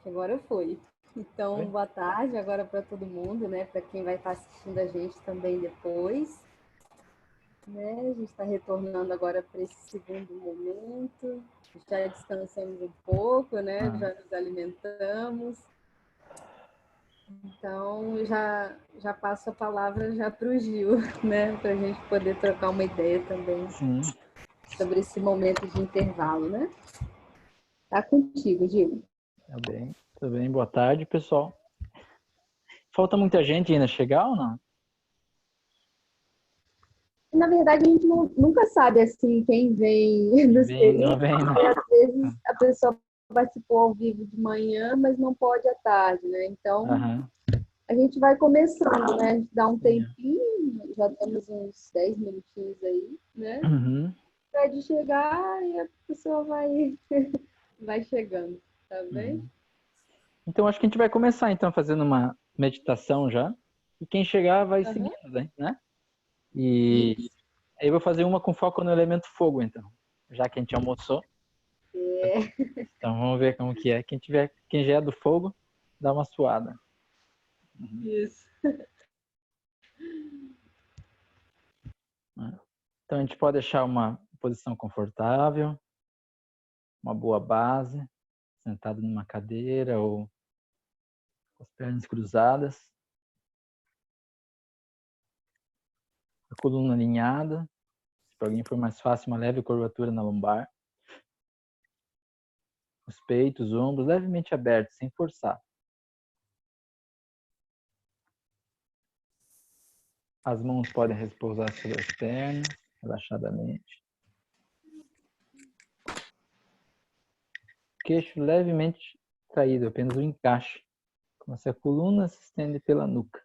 Agora foi. Então, Oi? boa tarde agora para todo mundo, né? Para quem vai estar assistindo a gente também depois. Né? A gente está retornando agora para esse segundo momento. Já descansamos um pouco, né? Ah, Já nos alimentamos. Então, já passo a palavra já para o Gil, né? Para a gente poder trocar uma ideia também sim, sobre esse momento de intervalo, né? Tá contigo, Gil. tá bem. Tudo bem, boa tarde, pessoal. Falta muita gente ainda chegar ou não? Na verdade, a gente nunca sabe assim quem vem nos Não períodos, vem, não. porque às vezes a pessoa participou ao vivo de manhã, mas não pode à tarde, né? Então, Aham, a gente vai começando, né? A gente dá um sim. tempinho, já temos uns 10 minutinhos aí, né? Uhum. Pode chegar e a pessoa vai chegando, tá bem? Uhum. Então, acho que a gente vai começar, então, fazendo uma meditação já. E quem chegar vai Aham. seguindo, né? E Isso. aí eu vou fazer uma com foco no elemento fogo, então. Já que a gente almoçou. É, Então, vamos ver como que é. Quem já é do fogo, dá uma suada. Uhum. isso. Né? Então, a gente pode deixar uma posição confortável, uma boa base, sentado numa cadeira ou com as pernas cruzadas, a coluna alinhada. Se para alguém for mais fácil, uma leve curvatura na lombar. Os peitos, os ombros levemente abertos, sem forçar. As mãos podem repousar sobre as pernas, relaxadamente. Queixo levemente traído, apenas o encaixe, como se a coluna se estende pela nuca.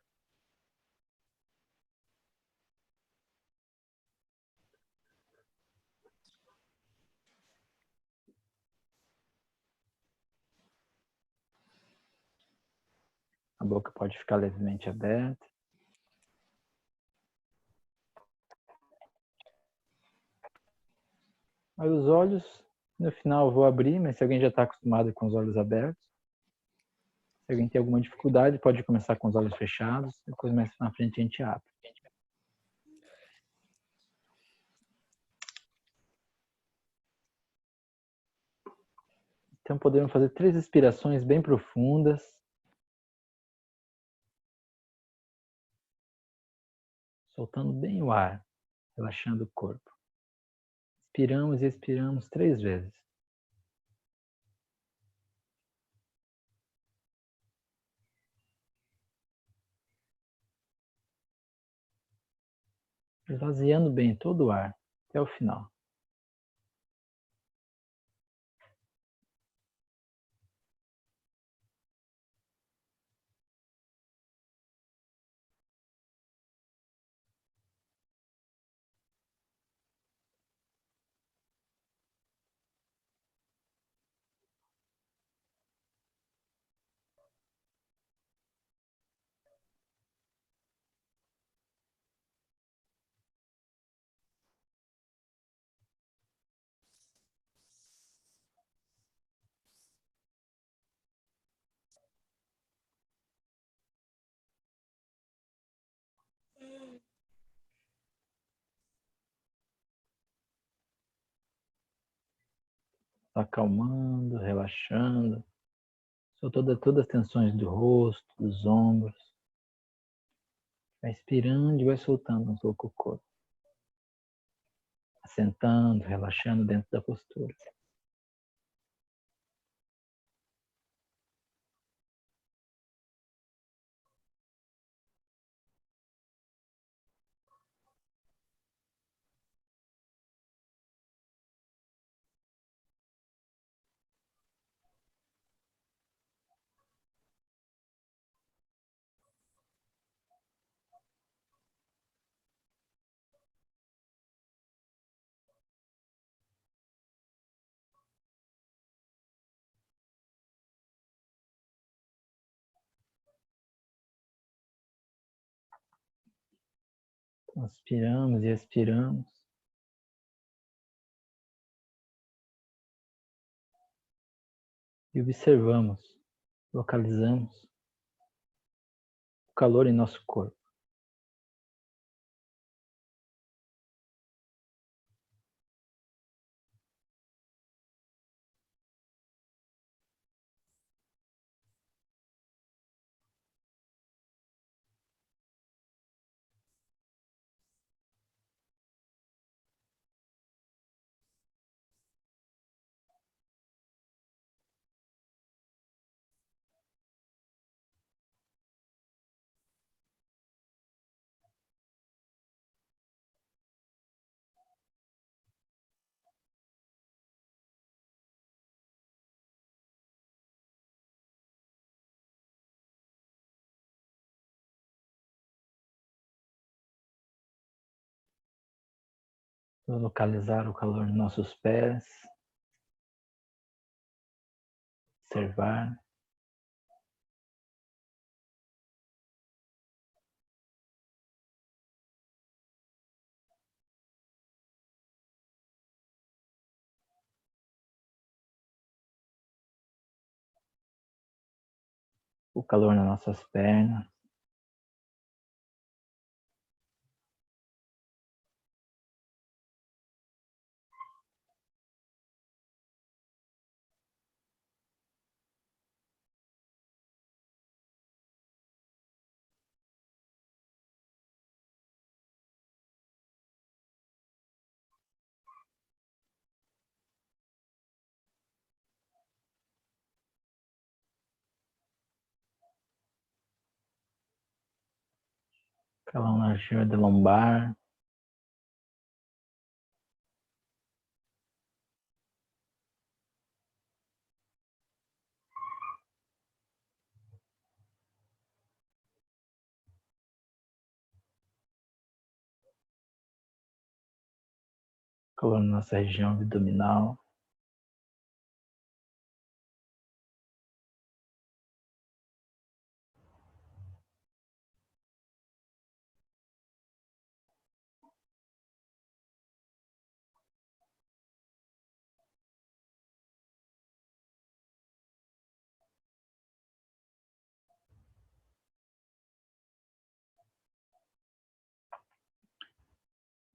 A boca pode ficar levemente aberta. Aí os olhos, no final eu vou abrir, mas se alguém já está acostumado com os olhos abertos, se alguém tem alguma dificuldade, pode começar com os olhos fechados, depois mais na frente a gente abre. Então podemos fazer 3 respirações bem profundas, soltando bem o ar, relaxando o corpo. Inspiramos e expiramos 3 vezes. Esvaziando bem todo o ar até o final. Acalmando, relaxando, soltando todas as tensões do rosto, dos ombros. Vai inspirando e vai soltando um pouco o corpo. Assentando, relaxando dentro da postura. Inspiramos e expiramos. E observamos localizamos o calor em nosso corpo. Vamos localizar o calor nos nossos pés, observar. O calor nas nossas pernas. Calor na região de lombar. Calor na nossa região abdominal.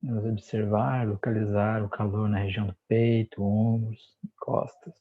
Vamos observar, localizar o calor na região do peito, ombros, costas.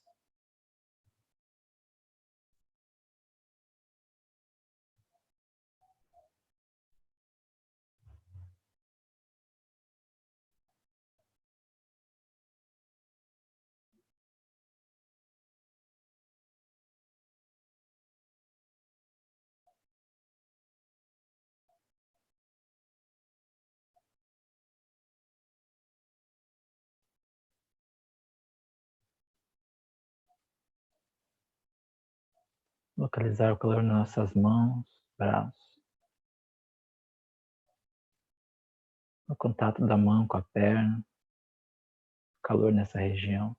Localizar o calor nas nossas mãos, braços. O contato da mão com a perna. Calor nessa região.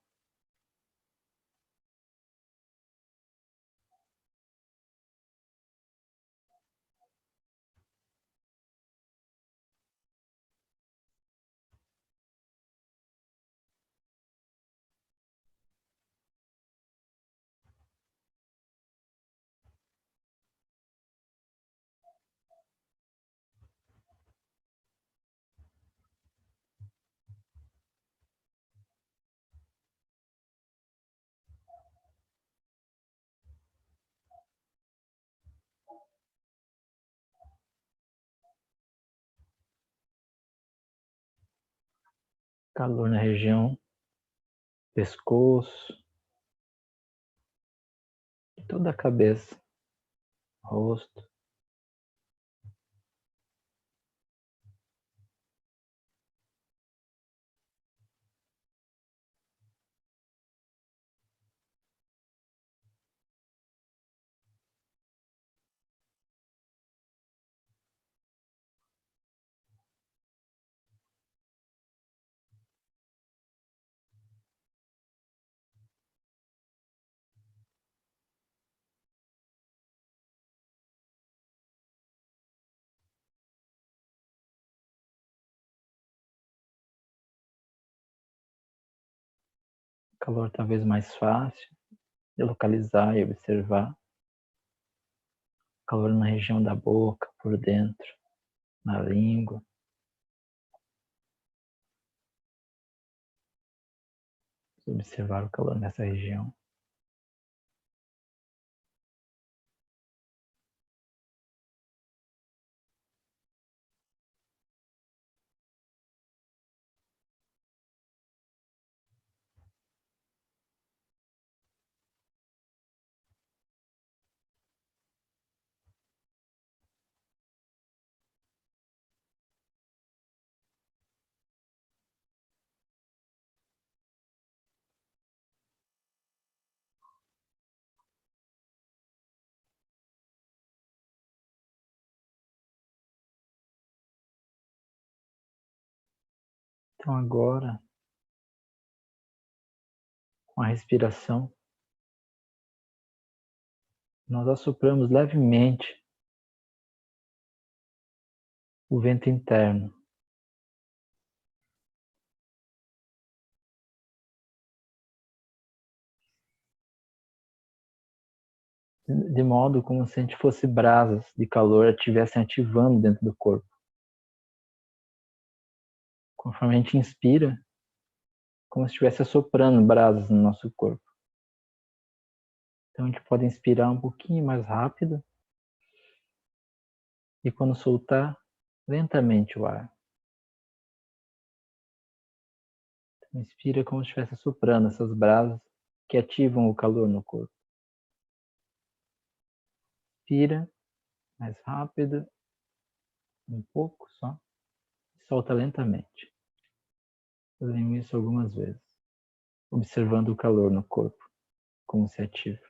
Calor na região pescoço, toda a cabeça, rosto. Calor talvez mais fácil de localizar e observar. calor na região da boca, por dentro, na língua. Observar o calor nessa região. Então agora, com a respiração, nós assopramos levemente o vento interno. De modo como se a gente fosse brasas de calor estivessem ativando dentro do corpo. Conforme a gente inspira, como se estivesse assoprando brasas no nosso corpo. Então a gente pode inspirar um pouquinho mais rápido e quando soltar, lentamente o ar. Então, inspira como se estivesse assoprando essas brasas que ativam o calor no corpo. Inspira mais rápido, um pouco só, e solta lentamente. Fazemos isso algumas vezes, observando o calor no corpo, como se ativa.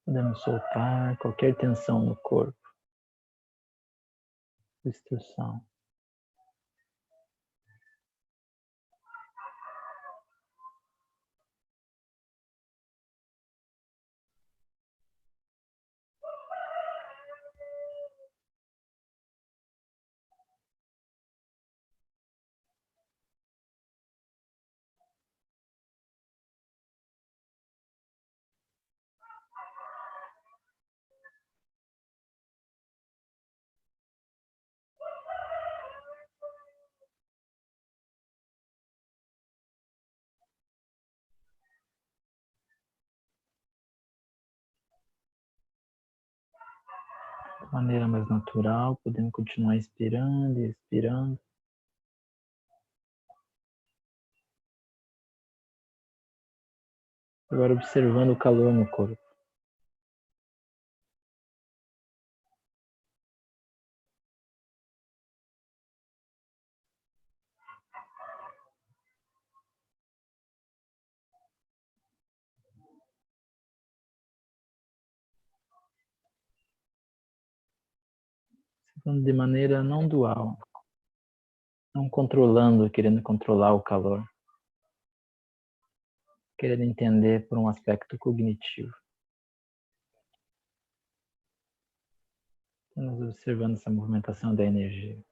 Podemos soltar qualquer tensão no corpo, distorção. De maneira mais natural, podemos continuar inspirando e expirando. Agora observando o calor no corpo. De maneira não dual, não controlando, querendo controlar o calor, querendo entender por um aspecto cognitivo. Estamos observando essa movimentação da energia.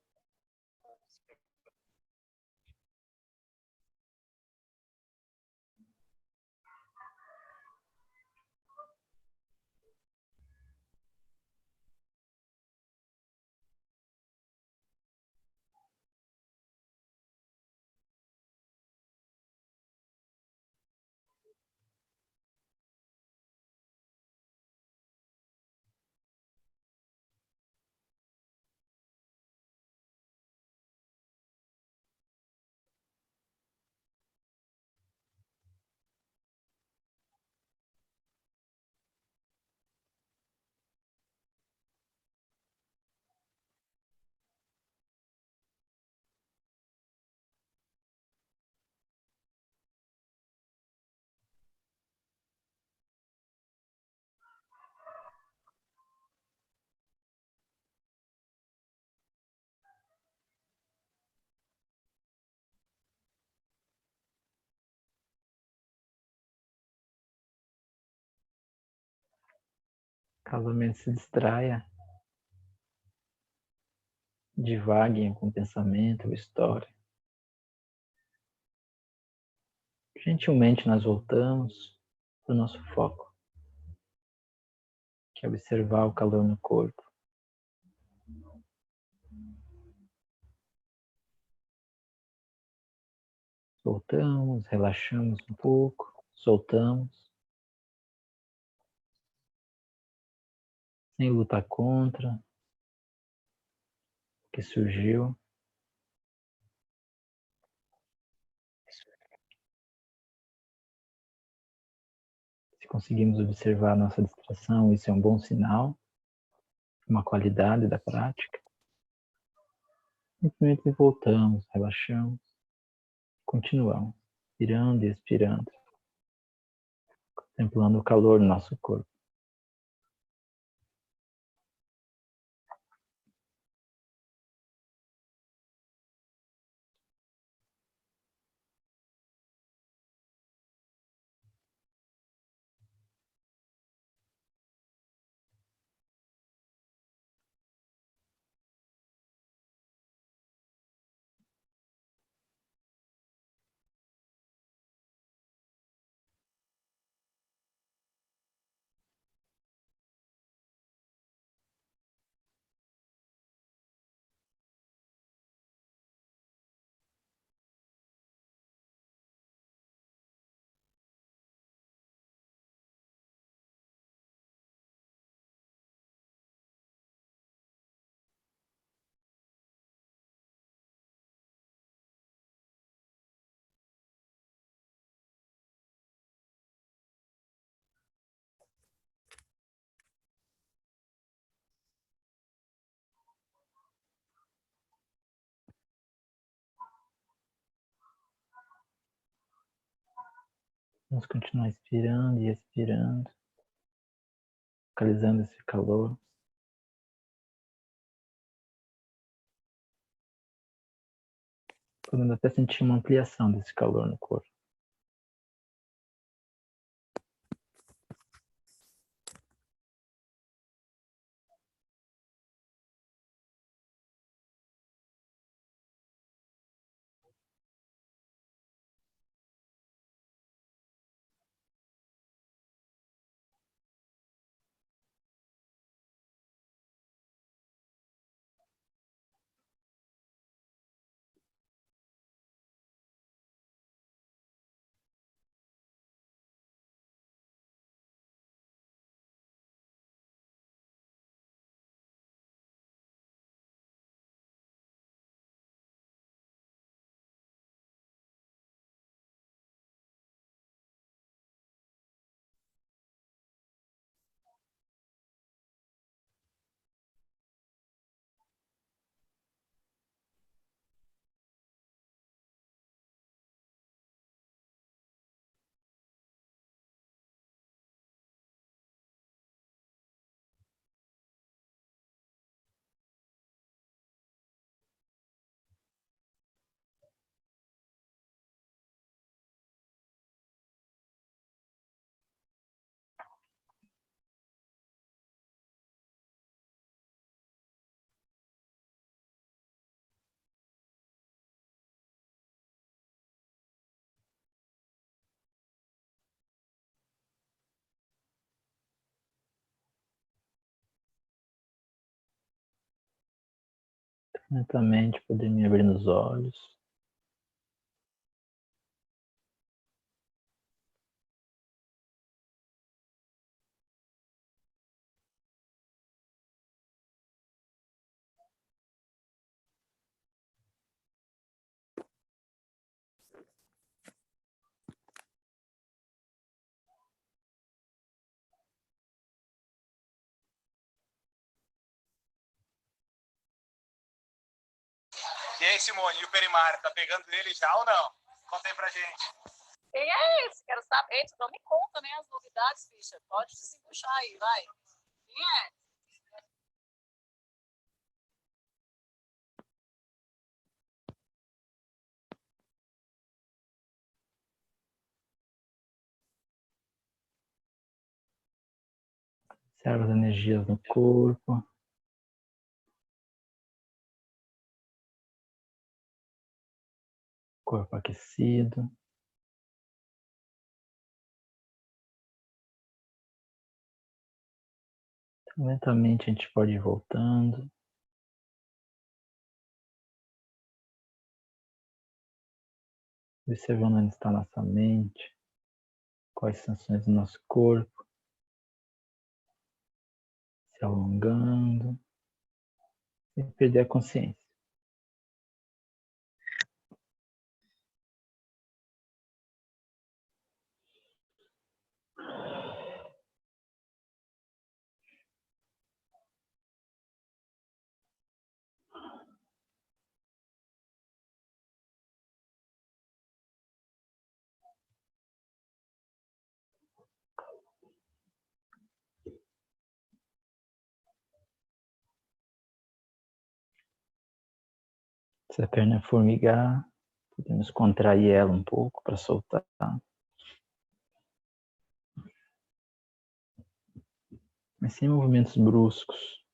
Caso a mente se distraia, divaguem com pensamento ou história. Gentilmente nós voltamos para o nosso foco, que é observar o calor no corpo. Soltamos, relaxamos um pouco, soltamos, sem lutar contra o que surgiu. Se conseguimos observar a nossa distração, isso é um bom sinal, uma qualidade da prática. Simplesmente voltamos, relaxamos, continuamos, inspirando e expirando, contemplando o calor no nosso corpo. Vamos continuar inspirando e expirando, localizando esse calor. Podemos até sentir uma ampliação desse calor no corpo. Lentamente poder me abrir nos olhos. E aí, Simone, e o Perimar, tá pegando ele já ou não? Conta aí pra gente. Quem é esse? Quero saber. Tu não me conta, né, as novidades, bicha. Pode desembuchar aí, vai. Quem é? Observa as energias no corpo. Corpo aquecido. Então, lentamente a gente pode ir voltando. Observando onde está nossa mente. Quais sensações do nosso corpo. Se alongando. Sem perder a consciência. Se a perna formigar, podemos contrair ela um pouco para soltar. Mas sem movimentos bruscos.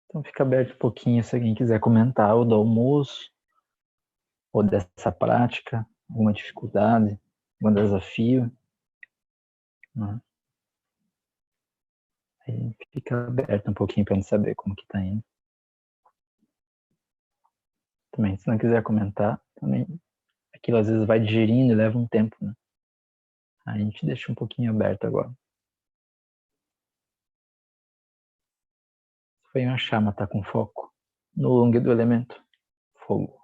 Então fica aberto um pouquinho se alguém quiser comentar ou do almoço, ou dessa prática, alguma dificuldade, algum desafio. Né? Aí fica aberto um pouquinho para a gente saber como que está indo. Também, se não quiser comentar, também aquilo às vezes vai digerindo e leva um tempo, né? Aí a gente deixa um pouquinho aberto agora. Foi uma chama, tá com foco no Lung do elemento fogo.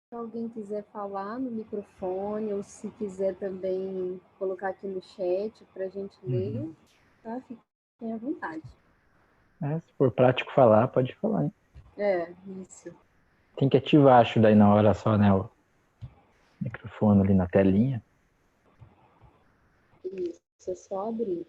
Se alguém quiser falar no microfone ou se quiser também colocar aqui no chat para a gente ler, tá? Fiquem à vontade. Se for prático falar, pode falar, hein? Isso. Tem que ativar, acho, daí na hora só, né? O microfone ali na telinha. Isso, é só abrir.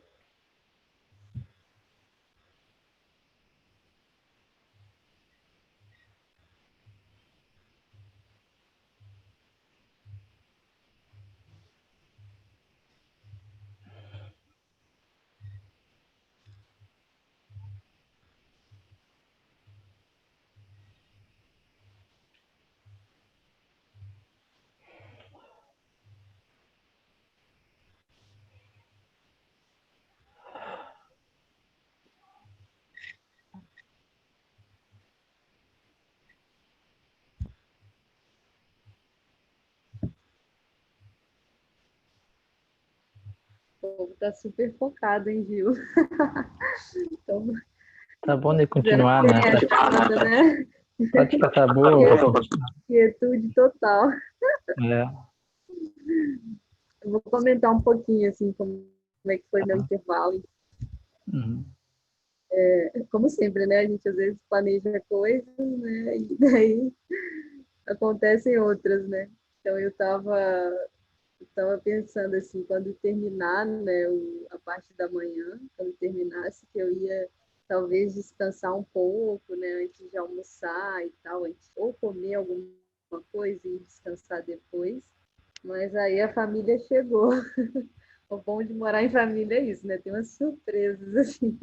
O povo tá super focado, hein, Gil? Então, Tá bom de continuar, né? Né? A prática tá boa. Quietude total. É. Eu vou comentar um pouquinho, assim, como é que foi meu intervalo. Uhum. Como sempre, né? A gente às vezes planeja coisas, né? E daí acontecem outras, né? Então eu tava pensando assim, quando terminar, né, a parte da manhã, quando terminasse, que eu ia talvez descansar um pouco, né, antes de almoçar e tal, ou comer alguma coisa e descansar depois. Mas aí a família chegou. O bom de morar em família é isso, né? Tem umas surpresas assim.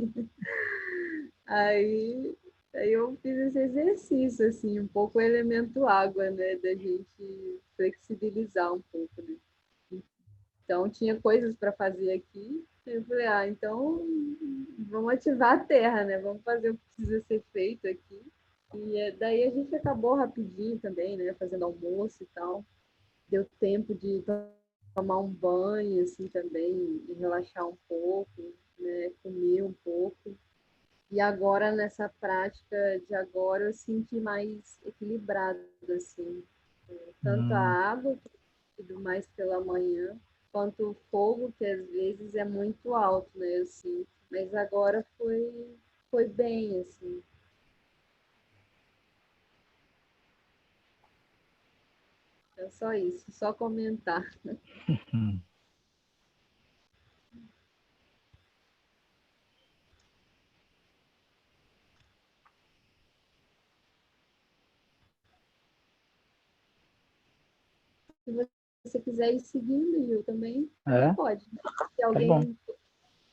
Aí, aí eu fiz esse exercício, assim, um pouco o elemento água, né? Da gente flexibilizar um pouco, né? Então, tinha coisas para fazer aqui. Eu falei, então vamos ativar a terra, né? Vamos fazer o que precisa ser feito aqui. E daí a gente acabou rapidinho também, né? Fazendo almoço e tal. Deu tempo de tomar um banho, assim, também, e relaxar um pouco, né? Comer um pouco. E agora, nessa prática de agora, eu senti mais equilibrado, assim. Tanto a água, que eu pido mais pela manhã, quanto o fogo, que às vezes é muito alto, né? Eu sinto. Mas agora foi bem, assim. É só isso, só comentar. Uhum. Se você quiser ir seguindo, Gil, também É, pode. Se tá bom. alguém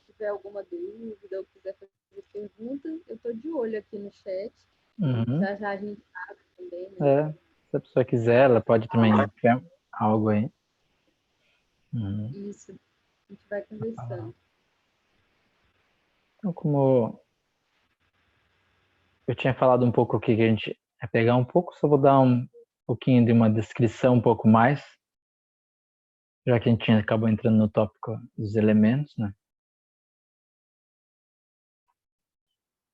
tiver alguma dúvida ou quiser fazer pergunta, eu estou de olho aqui no chat. Uhum. Já já a gente abre também, né? É, se a pessoa quiser, ela pode também ver algo aí. Uhum. Isso, a gente vai conversando. Então, como eu tinha falado um pouco aqui que a gente ia pegar um pouco, só vou dar um pouquinho de uma descrição um pouco mais, já que a gente acabou entrando no tópico dos elementos, né?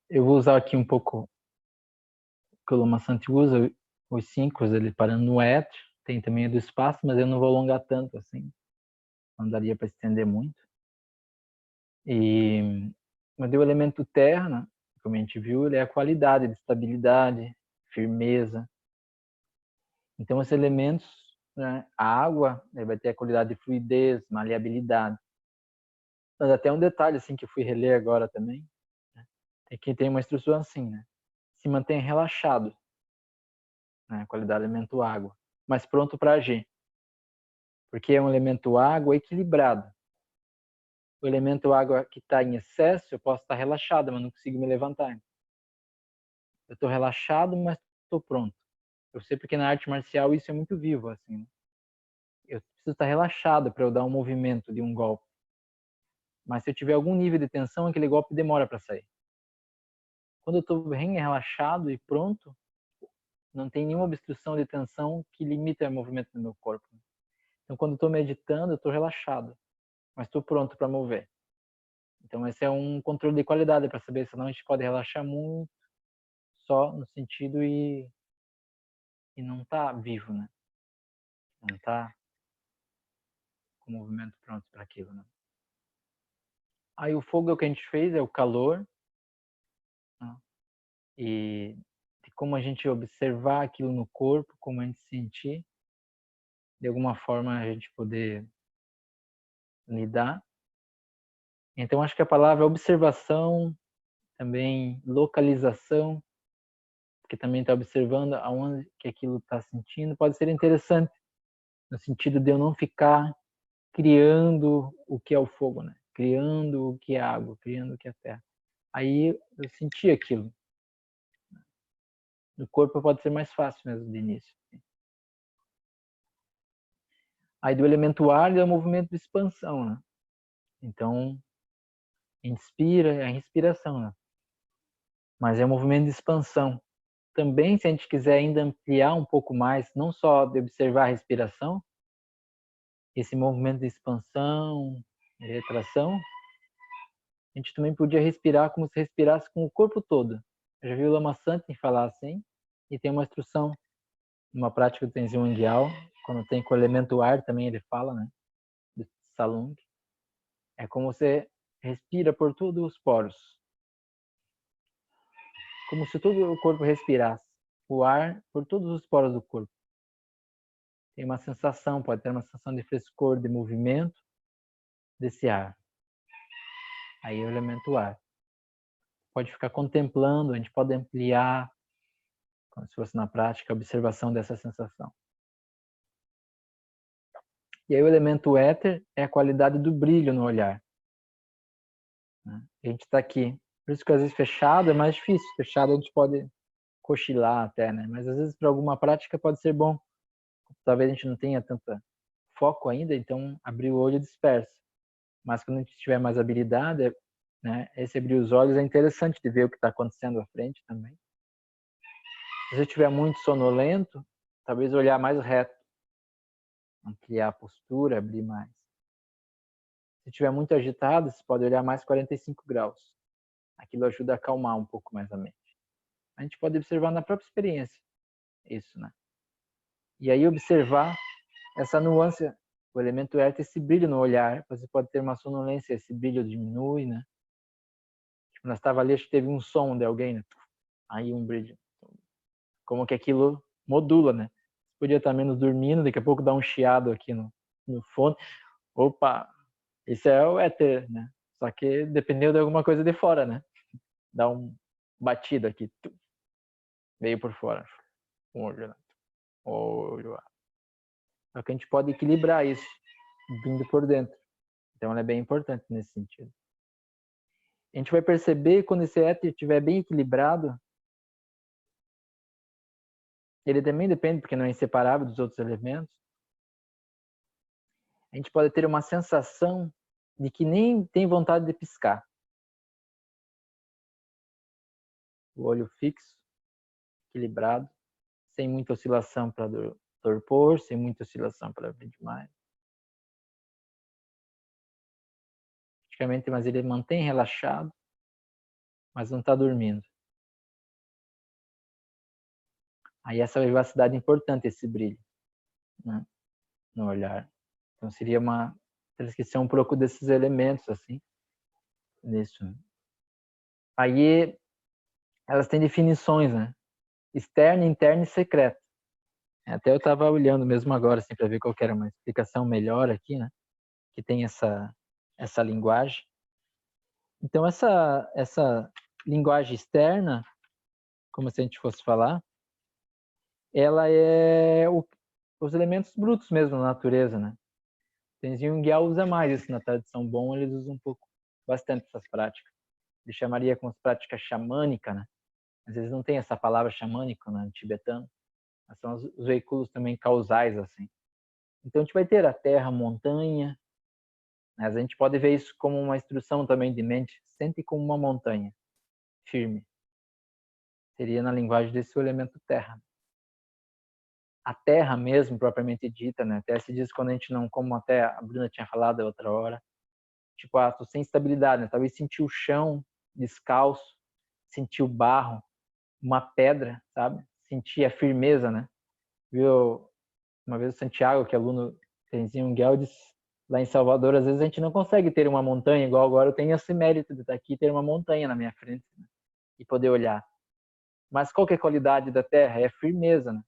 Eu vou usar aqui um pouco o que o Lama Santi usa, os 5, ele parando no et, tem também a do espaço, mas eu não vou alongar tanto assim, não daria para estender muito. Mas o elemento terra, né, como a gente viu, ele é a qualidade de estabilidade, firmeza. Então, esses elementos, né, a água, ele vai ter a qualidade de fluidez, maleabilidade. Mas até um detalhe assim que eu fui reler agora também, né, é que tem uma instrução assim, né? Se mantém relaxado, né, qualidade do elemento água, mas pronto para agir. Porque é um elemento água equilibrado. O elemento água que está em excesso, eu posso estar relaxado, mas não consigo me levantar. Eu estou relaxado, mas estou pronto. Eu sei porque na arte marcial isso é muito vivo, assim. Né? Eu preciso estar relaxado para eu dar um movimento de um golpe. Mas se eu tiver algum nível de tensão, aquele golpe demora para sair. Quando eu estou bem relaxado e pronto, não tem nenhuma obstrução de tensão que limite o movimento do meu corpo. Então, quando eu estou meditando, eu estou relaxado, mas estou pronto para mover. Então, esse é um controle de qualidade para saber, senão a gente pode relaxar muito só no sentido e não tá vivo, né? Não tá com o movimento pronto para aquilo, né? Aí o fogo é o que a gente fez, é o calor, né? E de como a gente observar aquilo no corpo, como a gente sentir, de alguma forma a gente poder lidar. Então acho que a palavra observação, também localização, que também está observando aonde que aquilo está sentindo, pode ser interessante, no sentido de eu não ficar criando o que é o fogo, né? Criando o que é água, criando o que é terra. Aí eu senti aquilo. No corpo pode ser mais fácil mesmo de início. Aí do elemento ar é o movimento de expansão, né? Então, inspira, é a respiração, né? Mas é um movimento de expansão. Também, se a gente quiser ainda ampliar um pouco mais, não só de observar a respiração, esse movimento de expansão, de retração, A gente também podia respirar como se respirasse com o corpo todo. Eu já vi o Lama Santin falar assim, e tem uma instrução, uma prática do Tenzin Wangyal, quando tem com o elemento ar também ele fala, né? Do Salung. É como você respira por todos os poros. Como se todo o corpo respirasse. O ar por todos os poros do corpo. Tem uma sensação, pode ter uma sensação de frescor, de movimento desse ar. Aí é o elemento ar. Pode ficar contemplando, a gente pode ampliar, como se fosse na prática, a observação dessa sensação. E aí o elemento éter é a qualidade do brilho no olhar. A gente está aqui. Por isso que às vezes fechado é mais difícil. Fechado a gente pode cochilar até, né? Mas às vezes para alguma prática pode ser bom. Talvez a gente não tenha tanto foco ainda, então abrir o olho dispersa. Mas quando a gente tiver mais habilidade, né, esse abrir os olhos é interessante de ver o que está acontecendo à frente também. Se você estiver muito sonolento, talvez olhar mais reto, ampliar a postura, abrir mais. Se estiver muito agitado, você pode olhar mais 45 graus. Aquilo ajuda a acalmar um pouco mais a mente. A gente pode observar na própria experiência isso, né? E aí observar essa nuance, o elemento éter, esse brilho no olhar. Você pode ter uma sonolência, esse brilho diminui, né? Tipo, nós estava ali, acho que teve um som de alguém, né? Aí um brilho. Como que aquilo modula, né? Podia estar menos dormindo, daqui a pouco dá um chiado aqui no fone. Opa, esse é o éter, né? Só que dependeu de alguma coisa de fora, né? Dá um batido aqui. Veio por fora. Olho. Só que a gente pode equilibrar isso, vindo por dentro. Então ela é bem importante nesse sentido. A gente vai perceber quando esse éter estiver bem equilibrado, ele também depende, porque não é inseparável dos outros elementos. A gente pode ter uma sensação de que nem tem vontade de piscar. O olho fixo, equilibrado, sem muita oscilação para torpor, sem muita oscilação para abrir demais. Praticamente, mas ele mantém relaxado, mas não está dormindo. Aí essa vivacidade é importante, esse brilho, né, no olhar. Então seria uma transcrição um pouco desses elementos, assim, nisso. Aí elas têm definições, né? Externo, interno e secreto. Até eu estava olhando mesmo agora, assim, para ver qual que era uma explicação melhor aqui, né? Que tem essa linguagem. Então essa linguagem externa, como se a gente fosse falar, ela é os elementos brutos mesmo na natureza, né? Tenzin Wangyal usa mais isso na tradição Bon, eles usam um pouco, bastante essas práticas. Ele chamaria como as práticas xamânicas, né? Às vezes não tem essa palavra xamânico, né, no tibetano. Mas são os veículos também causais, assim. Então a gente vai ter a terra, a montanha, mas a gente pode ver isso como uma instrução também de mente. Sente como uma montanha, firme. Seria na linguagem desse elemento terra. A terra mesmo, propriamente dita, né? Até se diz quando a gente não, como até a Bruna tinha falado outra hora, tipo, tô sem estabilidade, né? Talvez sentir o chão descalço, sentir o barro, uma pedra, sabe? Sentir a firmeza, né? Viu? Uma vez o Santiago, que é aluno Tenzin Wangyal, disse lá em Salvador, às vezes a gente não consegue ter uma montanha, igual agora eu tenho esse mérito de estar aqui e ter uma montanha na minha frente, né? E poder olhar. Mas qual que é a qualidade da terra? É a firmeza, né?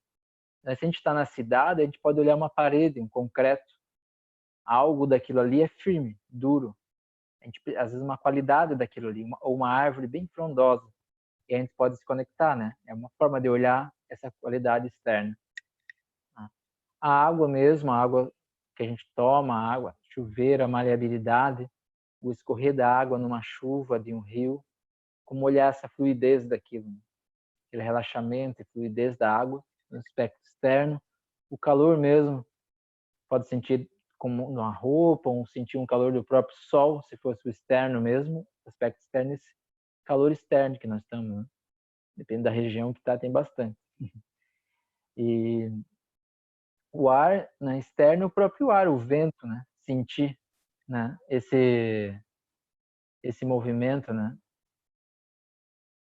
Se a gente está na cidade, a gente pode olhar uma parede, um concreto. Algo daquilo ali é firme, duro. A gente, às vezes uma qualidade daquilo ali, ou uma árvore bem frondosa. E a gente pode se conectar, né? É uma forma de olhar essa qualidade externa. A água mesmo, a água que a gente toma, a água, chuveiro, a maleabilidade, o escorrer da água numa chuva de um rio, como olhar essa fluidez daquilo, né? Aquele relaxamento e fluidez da água no aspecto externo. O calor mesmo, pode sentir como numa roupa, ou sentir um calor do próprio sol, se fosse o externo mesmo, o aspecto externo, esse calor externo que nós estamos, né? Depende da região que está, tem bastante. E o ar, né, externo, o próprio ar, o vento, né? Sentir, né? esse movimento, né?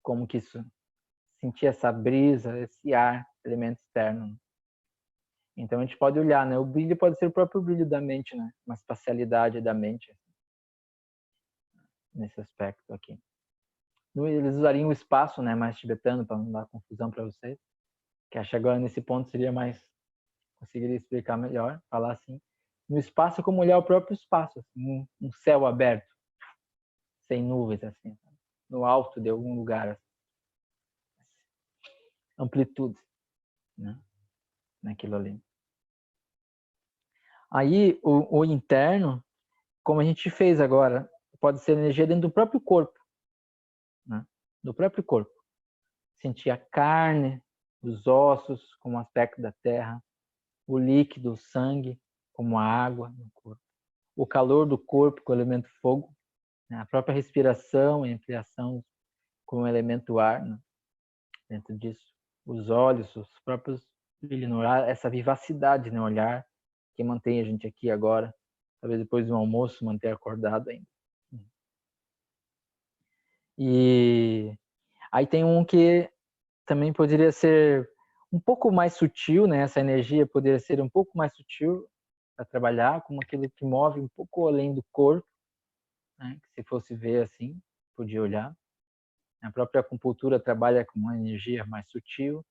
Como que isso, sentir essa brisa, esse ar, elemento externo. Então a gente pode olhar, né? O brilho pode ser o próprio brilho da mente, né? Uma espacialidade da mente nesse aspecto aqui. Eles usariam o espaço, né? Mais tibetano para não dar confusão para vocês. Que acho que agora nesse ponto seria mais conseguiria explicar melhor, falar assim. No espaço é como olhar o próprio espaço, assim, um céu aberto, sem nuvens, assim, no alto de algum lugar, assim. Amplitude, né? Naquilo ali. Aí, o interno, como a gente fez agora, pode ser energia dentro do próprio corpo, né? Do próprio corpo. Sentir a carne, os ossos, como o aspecto da terra, o líquido, o sangue, como a água no corpo. O calor do corpo com o elemento fogo, né? A própria respiração e ampliação com o elemento ar, né? Dentro disso. Os olhos, os próprios brilhos no olhar, essa vivacidade no olhar que mantém a gente aqui agora, talvez depois do almoço manter acordado ainda. E aí tem um que também poderia ser um pouco mais sutil, né? Essa energia poderia ser um pouco mais sutil para trabalhar, como aquilo que move um pouco além do corpo, né? Que se fosse ver assim, podia olhar. A própria acupuntura trabalha com uma energia mais sutil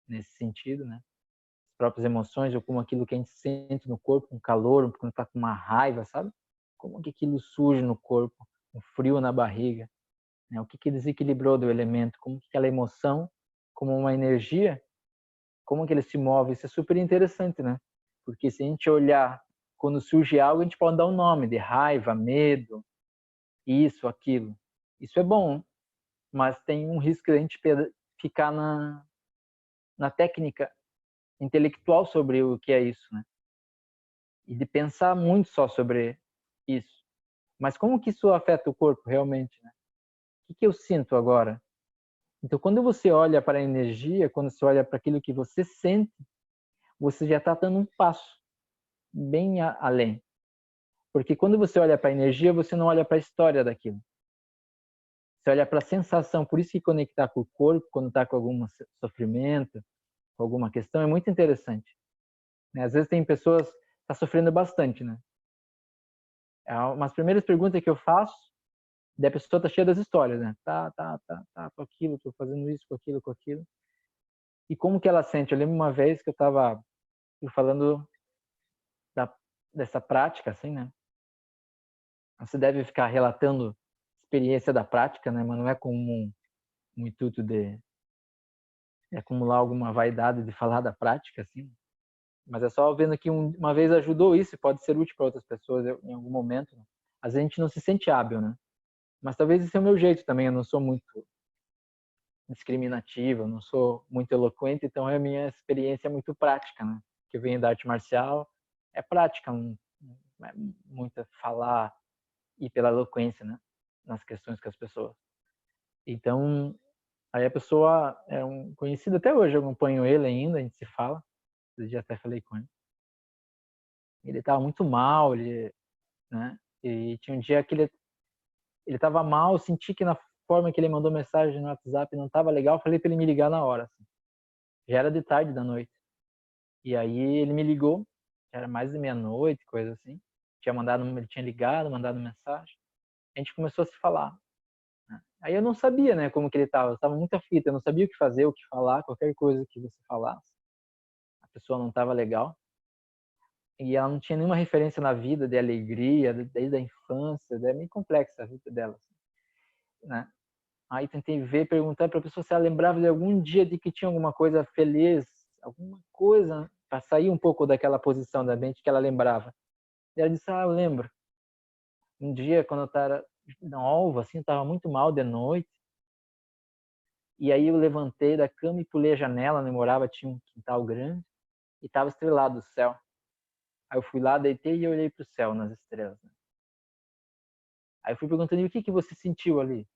nesse sentido, né? As próprias emoções ou como aquilo que a gente sente no corpo, um calor, quando está com uma raiva, sabe? Como que aquilo surge no corpo, um frio na barriga, né? O que desequilibrou do elemento, como que aquela emoção, como uma energia, como que ele se move, isso é super interessante, né? Porque se a gente olhar quando surge algo, a gente pode dar um nome de raiva, medo, isso, aquilo. Isso é bom, mas tem um risco de a gente ficar na técnica intelectual sobre o que é isso, né? E de pensar muito só sobre isso. Mas como que isso afeta o corpo realmente, né? O que eu sinto agora? Então, quando você olha para a energia, quando você olha para aquilo que você sente, você já está dando um passo bem além. Porque quando você olha para a energia, você não olha para a história daquilo. Você olha para a sensação. Por isso que conectar com o corpo, quando está com algum sofrimento, com alguma questão, é muito interessante. Às vezes tem pessoas que estão sofrendo bastante, né? Umas primeiras perguntas que eu faço, da pessoa tá cheia das histórias, né? Tá, com aquilo, tô fazendo isso, com aquilo. E como que ela sente? Eu lembro uma vez que eu tava falando dessa prática, assim, né? Você deve ficar relatando experiência da prática, né? Mas não é como um intuito de acumular alguma vaidade de falar da prática, assim. Mas é só vendo que uma vez ajudou isso e pode ser útil para outras pessoas em algum momento. Né? Às vezes a gente não se sente hábil, né? Mas talvez esse é o meu jeito também. Eu não sou muito discriminativa, eu não sou muito eloquente, então a minha experiência é muito prática, né? Que eu venho da arte marcial, é prática, não é muito falar e pela eloquência, né? Nas questões com as pessoas. Então, aí a pessoa é um conhecido até hoje, eu acompanho ele ainda, a gente se fala, eu já até falei com ele. Ele estava muito mal, né? E tinha um dia que ele estava mal, eu senti que na forma que ele mandou mensagem no WhatsApp não estava legal, falei para ele me ligar na hora. Assim. Já era de tarde da noite. E aí ele me ligou, era mais de meia-noite, coisa assim. Ele tinha ligado, mandado mensagem. A gente começou a se falar. Né? Aí eu não sabia, né, como que ele estava. Eu estava muito aflito, eu não sabia o que fazer, o que falar, qualquer coisa que você falasse. A pessoa não estava legal. E ela não tinha nenhuma referência na vida de alegria, desde a infância, é meio complexa a vida dela. Assim, né? Aí tentei ver, perguntar para a pessoa se ela lembrava de algum dia de que tinha alguma coisa feliz, alguma coisa, para sair um pouco daquela posição da mente que ela lembrava. E ela disse, eu lembro. Um dia, quando eu estava nova, assim, eu estava muito mal de noite, e aí eu levantei da cama e pulei a janela, onde eu morava, tinha um quintal grande, e estava estrelado o céu. Aí eu fui lá, deitei e olhei para o céu, nas estrelas. Né? Aí eu fui perguntando, e o que você sentiu ali?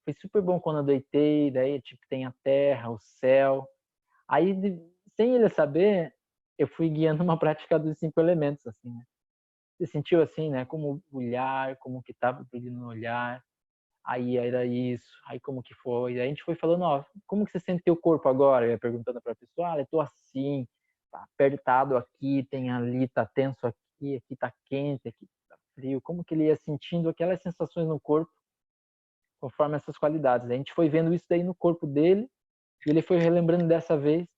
Foi super bom quando eu deitei, daí tipo tem a terra, o céu. Aí, sem ele saber, eu fui guiando uma prática dos 5 elementos, assim, né? Você sentiu assim, né? Como o olhar, como que tava brilhando no olhar. Aí era isso, aí como que foi? Aí a gente foi falando, ó, como que você sente teu corpo agora? Eu ia perguntando pra pessoa, eu tô assim, tá apertado aqui, tem ali, tá tenso aqui tá quente, aqui tá frio. Como que ele ia sentindo aquelas sensações no corpo, conforme essas qualidades. A gente foi vendo isso daí no corpo dele, e ele foi relembrando dessa vez,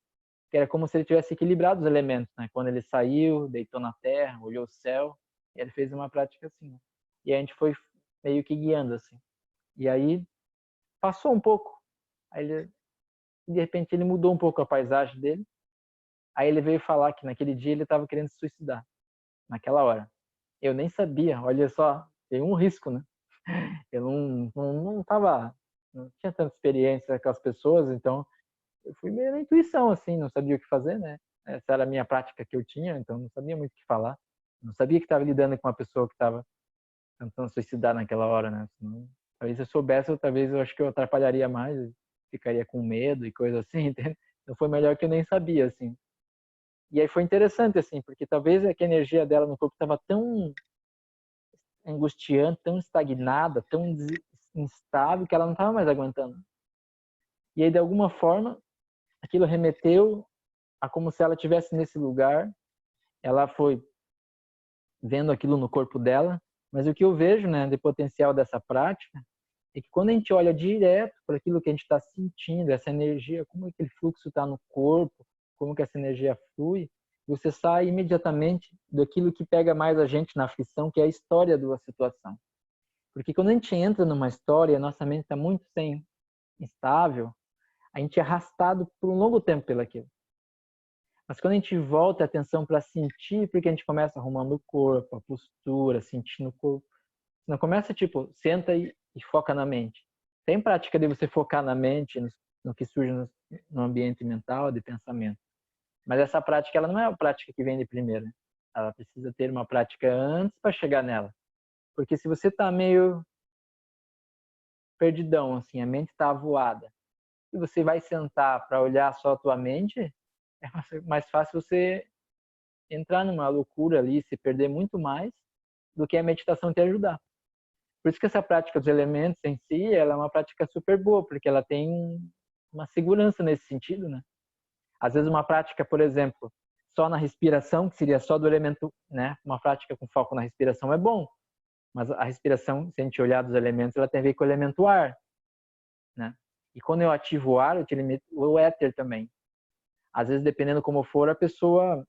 que era como se ele tivesse equilibrado os elementos, né? Quando ele saiu, deitou na terra, olhou o céu, e ele fez uma prática assim, né? E a gente foi meio que guiando, assim. E aí passou um pouco. Aí ele, de repente ele mudou um pouco a paisagem dele. Aí ele veio falar que naquele dia ele estava querendo se suicidar, naquela hora. Eu nem sabia, olha só, tem um risco, né? Eu não tava, não tinha tanta experiência com as pessoas, então eu fui meio na intuição, assim, não sabia o que fazer, né? Essa era a minha prática que eu tinha, então não sabia muito o que falar. Não sabia que estava lidando com uma pessoa que estava tentando suicidar naquela hora, né? Senão, talvez se eu soubesse, talvez eu acho que eu atrapalharia mais, ficaria com medo e coisa assim, entende? Então foi melhor que eu nem sabia, assim. E aí foi interessante, assim, porque talvez é que a energia dela no corpo estava tão angustiante, tão estagnada, tão instável, que ela não estava mais aguentando. E aí, de alguma forma, aquilo remeteu a como se ela estivesse nesse lugar. Ela foi vendo aquilo no corpo dela, mas o que eu vejo, né, de potencial dessa prática é que quando a gente olha direto para aquilo que a gente está sentindo, essa energia, como aquele fluxo está no corpo, como que essa energia flui, você sai imediatamente daquilo que pega mais a gente na aflição, que é a história da situação. Porque quando a gente entra numa história, a nossa mente está muito instável, a gente é arrastado por um longo tempo pelaquilo. Mas quando a gente volta a atenção para sentir, porque a gente começa arrumando o corpo, a postura, sentindo o corpo, não começa tipo, senta e foca na mente. Tem prática de você focar na mente, no que surge no ambiente mental, de pensamento. Mas essa prática, ela não é a prática que vem de primeira. Ela precisa ter uma prática antes para chegar nela. Porque se você está meio perdidão, assim, a mente está avoada, e você vai sentar para olhar só a tua mente, é mais fácil você entrar numa loucura ali, se perder muito mais do que a meditação te ajudar. Por isso que essa prática dos elementos em si, ela é uma prática super boa, porque ela tem uma segurança nesse sentido, né? Às vezes uma prática, por exemplo, só na respiração, que seria só do elemento, né? Uma prática com foco na respiração é bom, mas a respiração, se a gente olhar dos elementos, ela tem a ver com o elemento ar, né? E quando eu ativo o ar, eu utilizo o éter também. Às vezes, dependendo como for, a pessoa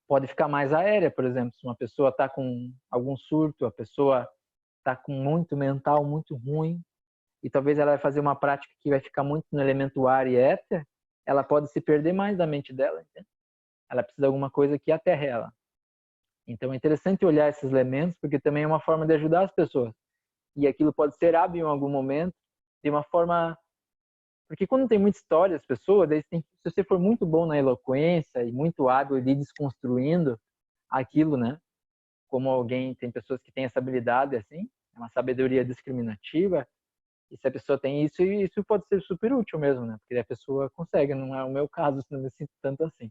pode ficar mais aérea, por exemplo. Se uma pessoa está com algum surto, a pessoa está com muito mental, muito ruim, e talvez ela vai fazer uma prática que vai ficar muito no elemento ar e éter, ela pode se perder mais da mente dela, entende? Ela precisa de alguma coisa que aterre ela. Então é interessante olhar esses elementos, porque também é uma forma de ajudar as pessoas. E aquilo pode ser hábil em algum momento, de uma forma... Porque quando tem muita história, as pessoas, se você for muito bom na eloquência e muito hábil de ir desconstruindo aquilo, né? Como alguém, tem pessoas que têm essa habilidade, assim, é uma sabedoria discriminativa, e se a pessoa tem isso, isso pode ser super útil mesmo, né? Porque a pessoa consegue, não é o meu caso, não me sinto tanto assim.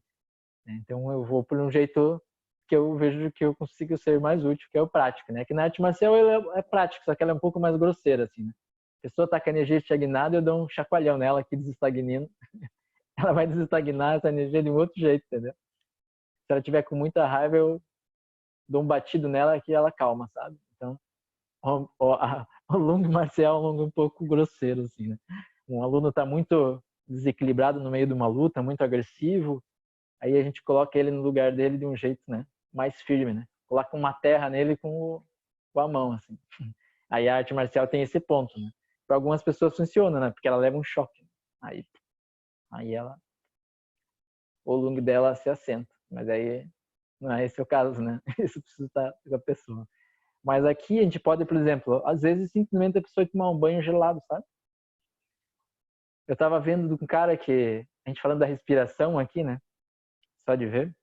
Né? Então eu vou por um jeito que eu vejo que eu consigo ser mais útil, que é o prático, né? Que na arte marcial ela é prática, só que ela é um pouco mais grosseira, assim, né? A pessoa tá com a energia estagnada, eu dou um chacoalhão nela aqui desestagnindo. Ela vai desestagnar essa energia de um outro jeito, entendeu? Se ela tiver com muita raiva, eu dou um batido nela que ela calma, sabe? Então, o longo marcial é um longo um pouco grosseiro, assim, né? Um aluno tá muito desequilibrado no meio de uma luta, muito agressivo, aí a gente coloca ele no lugar dele de um jeito, né? Mais firme, né? Coloca uma terra nele com a mão, assim. Aí a arte marcial tem esse ponto, né? Para algumas pessoas funciona, né? Porque ela leva um choque. Aí ela, o longo dela se assenta. Mas aí não é esse o caso, né? Isso precisa estar com a pessoa. Mas aqui a gente pode, por exemplo, às vezes simplesmente a pessoa tomar um banho gelado, sabe? Eu tava vendo de um cara que, a gente falando da respiração aqui, né? Só de ver.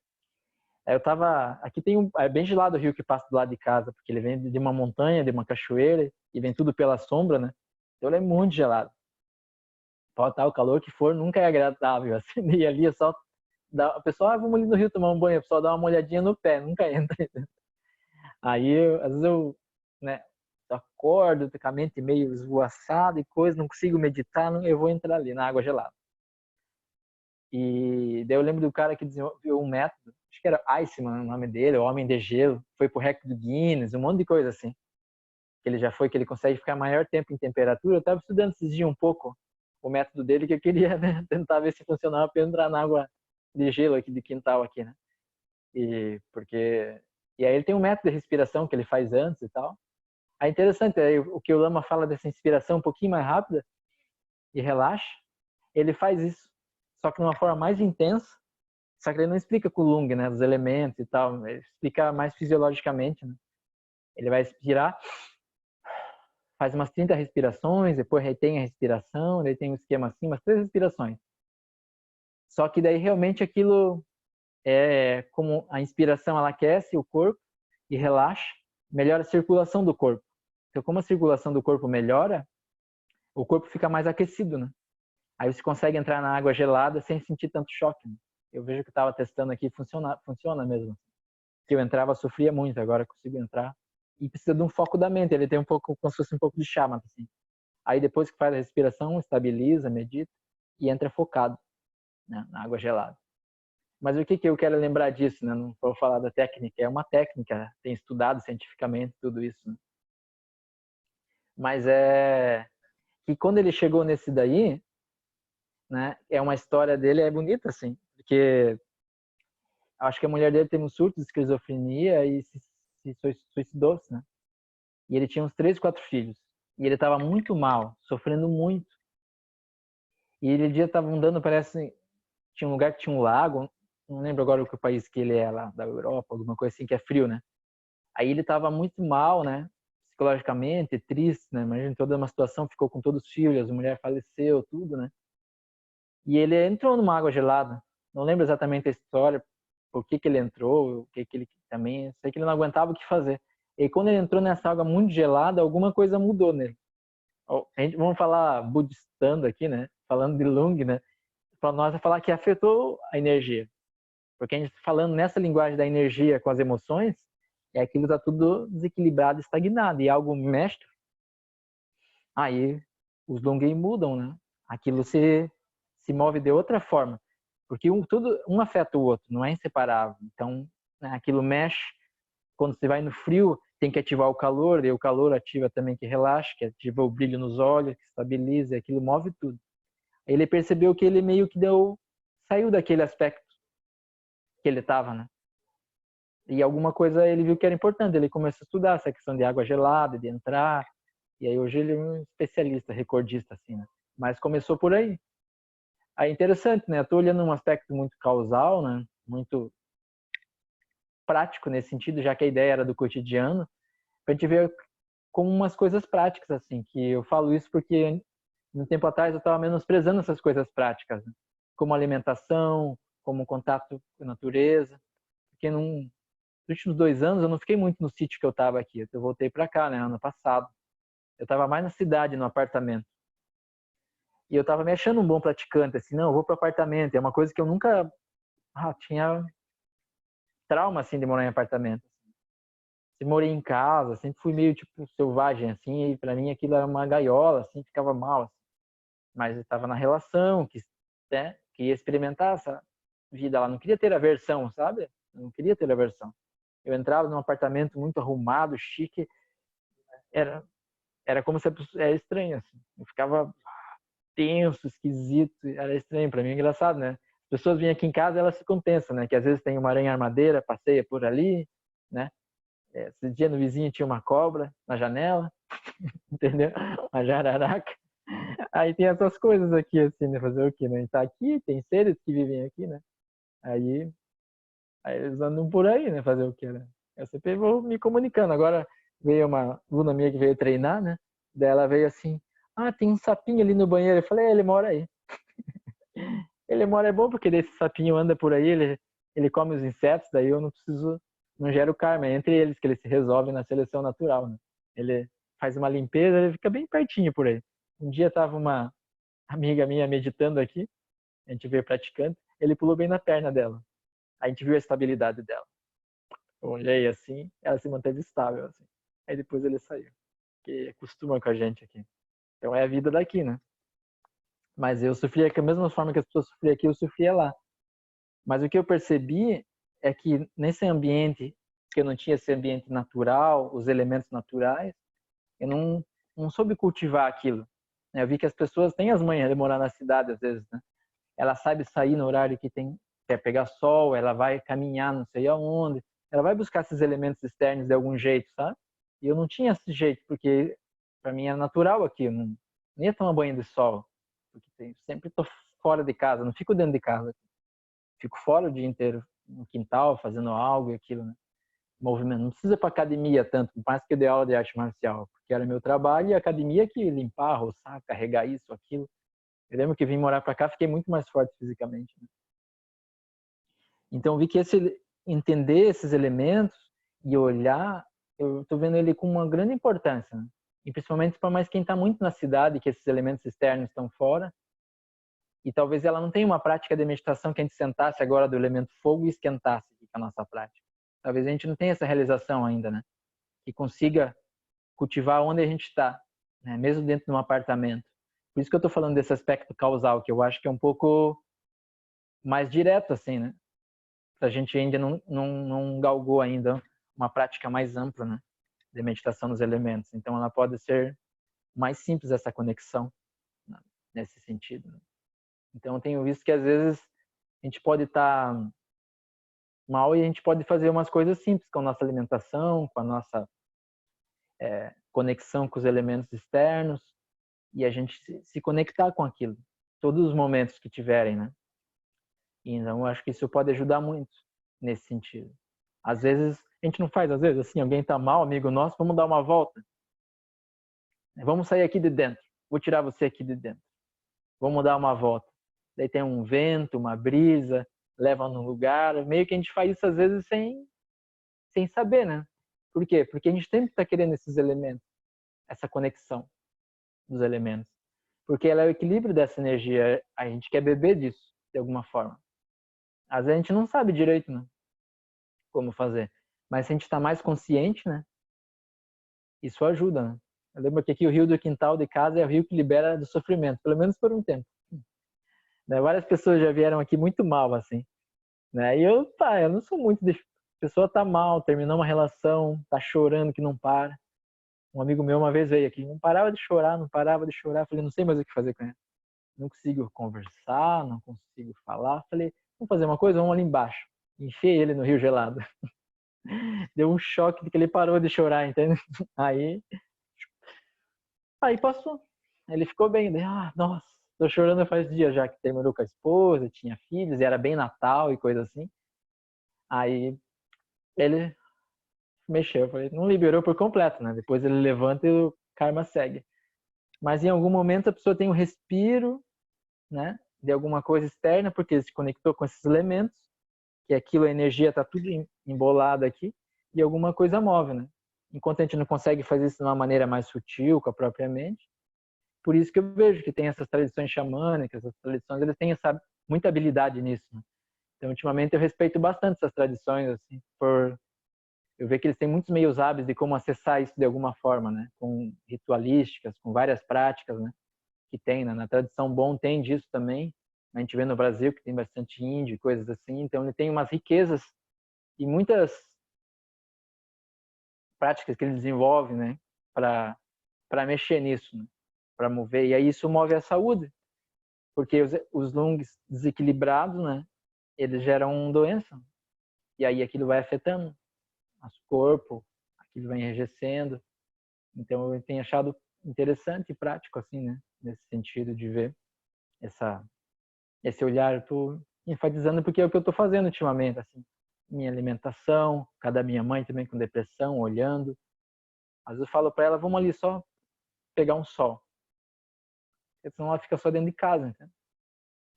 Eu tava, aqui tem é bem gelado o rio que passa do lado de casa, porque ele vem de uma montanha, de uma cachoeira, e vem tudo pela sombra, né? Então ele é muito gelado. Pode estar o calor que for, nunca é agradável, assim, e ali é só A pessoa, vamos ali no rio tomar um banho, a pessoa dá uma molhadinha no pé, nunca entra. Aí, às vezes né, eu acordo com a mente meio esvoaçada e coisa, não consigo meditar, eu vou entrar ali na água gelada. E daí eu lembro do cara que desenvolveu um método, acho que era Iceman o nome dele, o Homem de Gelo, foi pro recorde do Guinness, um monte de coisa assim. Que ele já foi, que ele consegue ficar maior tempo em temperatura. Eu estava estudando esses dias um pouco o método dele, que eu queria, né, tentar ver se funcionava para entrar na água de gelo aqui de quintal aqui, né? E aí ele tem um método de respiração que ele faz antes e tal. É interessante, aí, o que o Lama fala dessa inspiração um pouquinho mais rápida e relaxa, ele faz isso, só que de uma forma mais intensa, só que ele não explica com o Lung, né, dos elementos e tal, ele explica mais fisiologicamente, né? Ele vai expirar, faz umas 30 respirações, depois retém a respiração, daí tem um esquema assim, umas 3 respirações. Só que daí realmente aquilo é como a inspiração, ela aquece o corpo e relaxa, melhora a circulação do corpo. Então, como a circulação do corpo melhora, o corpo fica mais aquecido, né? Aí você consegue entrar na água gelada sem sentir tanto choque, né? Eu vejo que eu estava testando aqui, funciona mesmo. Que eu entrava, sofria muito, agora eu consigo entrar. E precisa de um foco da mente, ele tem um pouco, como se fosse um pouco de chama, assim. Aí depois que faz a respiração, estabiliza, medita e entra focado, né, na água gelada. Mas o que eu quero lembrar disso, né? Não vou falar da técnica, é uma técnica, tem estudado cientificamente tudo isso, né? Mas é que quando ele chegou nesse daí, né, é uma história dele, é bonita, assim, porque acho que a mulher dele teve um surto de esquizofrenia e se suicidou-se, né? E ele tinha uns 3, 4 filhos. E ele estava muito mal, sofrendo muito. E ele dia estava andando, parece, tinha um lugar que tinha um lago, não lembro agora o que país que ele é lá, da Europa, alguma coisa assim, que é frio, né? Aí ele estava muito mal, né? Psicologicamente, triste, né? Imagina toda uma situação, ficou com todos os filhos, a mulher faleceu, tudo, né? E ele entrou numa água gelada. Não lembro exatamente a história, por que ele entrou, o que ele também, sei que ele não aguentava o que fazer. E quando ele entrou nessa água muito gelada, alguma coisa mudou nele. Vamos falar budistando aqui, né? Falando de Lung, né? Para nós é falar que afetou a energia. Porque a gente falando nessa linguagem da energia com as emoções, é aquilo está tudo desequilibrado, estagnado. E algo mexe, aí os Lung mudam, né? Aquilo se move de outra forma. Porque um afeta o outro, não é inseparável. Então, né, aquilo mexe. Quando você vai no frio, tem que ativar o calor, e o calor ativa também que relaxa, que ativa o brilho nos olhos, que estabiliza, e aquilo move tudo. Ele percebeu que ele meio que saiu daquele aspecto que ele estava, né? E alguma coisa ele viu que era importante, ele começou a estudar essa questão de água gelada, de entrar, e aí hoje ele é um especialista, recordista, assim, né? Mas começou por aí. Aí interessante, né? Eu tô olhando um aspecto muito causal, né? Muito prático nesse sentido, já que a ideia era do cotidiano, pra gente ver como umas coisas práticas, assim, que eu falo isso porque um tempo atrás eu estava menosprezando essas coisas práticas, né? Como alimentação, como contato com a natureza, porque nos últimos 2 anos eu não fiquei muito no sítio que eu estava aqui, eu voltei para cá, né, ano passado. Eu estava mais na cidade, no apartamento. E eu estava me achando um bom praticante, assim, não, eu vou para apartamento, é uma coisa que eu nunca tinha trauma, assim, de morar em apartamento. Eu morei em casa, sempre fui meio, tipo, selvagem, assim, e para mim aquilo era uma gaiola, assim, ficava mal, assim. Mas eu estava na relação, né, queria experimentar essa vida lá, não queria ter aversão, sabe? Eu não queria ter aversão. Eu entrava num apartamento muito arrumado, chique, era como se era estranho, assim. Eu ficava tenso, esquisito, era estranho para mim, engraçado, né? As pessoas vinham aqui em casa, elas ficam tensas, né? Que às vezes tem uma aranha armadeira, passeia por ali, né? Esse dia no vizinho tinha uma cobra na janela, entendeu? Uma jararaca. Aí tem essas coisas aqui, assim, né? Fazer o quê, né? A gente tá aqui, tem seres que vivem aqui, né? Aí eles andam por aí, né? Fazer o quê, né? Eu sempre vou me comunicando. Agora veio uma aluna minha que veio treinar, né? Daí ela veio assim, tem um sapinho ali no banheiro. Eu falei, ele mora aí. Ele mora, é bom porque esse sapinho anda por aí, ele come os insetos, daí eu não gero karma. É entre eles que ele se resolve na seleção natural, né? Ele faz uma limpeza, ele fica bem pertinho por aí. Um dia tava uma amiga minha meditando aqui, A gente veio praticando, ele pulou bem na perna dela. A gente viu a estabilidade dela. Eu olhei assim, ela se manteve estável, assim. Aí depois ele saiu. Que acostuma com a gente aqui. Então é a vida daqui, né? Mas eu sofria da mesma forma que as pessoas sofriam aqui, eu sofria lá. Mas o que eu percebi é que nesse ambiente, que eu não tinha esse ambiente natural, os elementos naturais, eu não soube cultivar aquilo. Eu vi que as pessoas têm as manhas de morar na cidade, às vezes, né? Ela sabe sair no horário que quer pegar sol, ela vai caminhar não sei aonde, ela vai buscar esses elementos externos de algum jeito, sabe? E eu não tinha esse jeito, porque para mim era natural aqui, eu não ia tomar banho de sol, porque sempre estou fora de casa, não fico dentro de casa. Fico fora o dia inteiro no quintal, fazendo algo e aquilo, né? Movimento. Não precisa ir para academia tanto, mais que eu dei aula de arte marcial, porque era meu trabalho e a academia que limpar, roçar, carregar isso, aquilo. Eu lembro que vim morar para cá, fiquei muito mais forte fisicamente, né? Então vi que entender esses elementos e olhar, eu estou vendo ele com uma grande importância, né? E principalmente para mais quem está muito na cidade, que esses elementos externos estão fora, e talvez ela não tenha uma prática de meditação que a gente sentasse agora do elemento fogo e esquentasse com a nossa prática. Talvez a gente não tenha essa realização ainda, né? Que consiga cultivar onde a gente está, né? Mesmo dentro de um apartamento. Por isso que eu estou falando desse aspecto causal, que eu acho que é um pouco mais direto, assim, né? A gente ainda não galgou ainda uma prática mais ampla, né? De meditação nos elementos. Então, ela pode ser mais simples, essa conexão, né? Nesse sentido, né? Então, eu tenho visto que, às vezes, a gente pode estar mal e a gente pode fazer umas coisas simples com a nossa alimentação, com a nossa conexão com os elementos externos e a gente se conectar com aquilo, todos os momentos que tiverem, né? Então, eu acho que isso pode ajudar muito nesse sentido. Às vezes, a gente não faz, às vezes, assim, alguém tá mal, amigo nosso, vamos dar uma volta. Vamos sair aqui de dentro. Vou tirar você aqui de dentro. Vamos dar uma volta. Daí tem um vento, uma brisa, leva num lugar. Meio que a gente faz isso, às vezes, sem saber, né? Por quê? Porque a gente sempre está querendo esses elementos, essa conexão dos elementos. Porque ela é o equilíbrio dessa energia. A gente quer beber disso, de alguma forma. Às vezes a gente não sabe direito, né? Como fazer. Mas se a gente está mais consciente, né? Isso ajuda, né? Eu lembro que aqui o rio do quintal de casa é o rio que libera do sofrimento, pelo menos por um tempo. Né? Várias pessoas já vieram aqui muito mal, assim. Né? E eu não sou muito de... A pessoa tá mal, terminou uma relação, tá chorando que não para. Um amigo meu uma vez veio aqui, não parava de chorar, não parava de chorar. Falei, não sei mais o que fazer com ele. Não consigo conversar, não consigo falar. Falei, vamos fazer uma coisa? Vamos ali embaixo. Enfiei ele no rio gelado. Deu um choque de que ele parou de chorar, entende? Aí passou. Ele ficou bem. Nossa, tô chorando faz dias já que terminou com a esposa, tinha filhos, e era bem Natal e coisa assim. Aí ele mexeu, eu falei, não liberou por completo, né? Depois ele levanta e o karma segue. Mas em algum momento a pessoa tem um respiro, né? De alguma coisa externa, porque ele se conectou com esses elementos, que aquilo, a energia tá tudo embolada aqui, e alguma coisa move, né? Enquanto a gente não consegue fazer isso de uma maneira mais sutil, com a própria mente, por isso que eu vejo que tem essas tradições xamânicas, essas tradições, eles têm muita habilidade nisso, né? Então, ultimamente, eu respeito bastante essas tradições, assim, eu vejo que eles têm muitos meios hábeis de como acessar isso de alguma forma, né? Com ritualísticas, com várias práticas, né? Que tem, né? Na tradição Bon tem disso também. A gente vê no Brasil que tem bastante índio e coisas assim. Então, ele tem umas riquezas e muitas práticas que ele desenvolve, né? Para mexer nisso, né? Para mover. E aí isso move a saúde. Porque os lungs desequilibrados, né? Eles geram doença. E aí aquilo vai afetando nosso corpo, aquilo vai enrijecendo. Então eu tenho achado interessante e prático assim, né, nesse sentido de ver esse olhar. Eu tô enfatizando porque é o que eu tô fazendo ultimamente, assim, minha alimentação, cada minha mãe também com depressão, olhando. Às vezes eu falo para ela, vamos ali só pegar um sol. Porque senão ela fica só dentro de casa, né?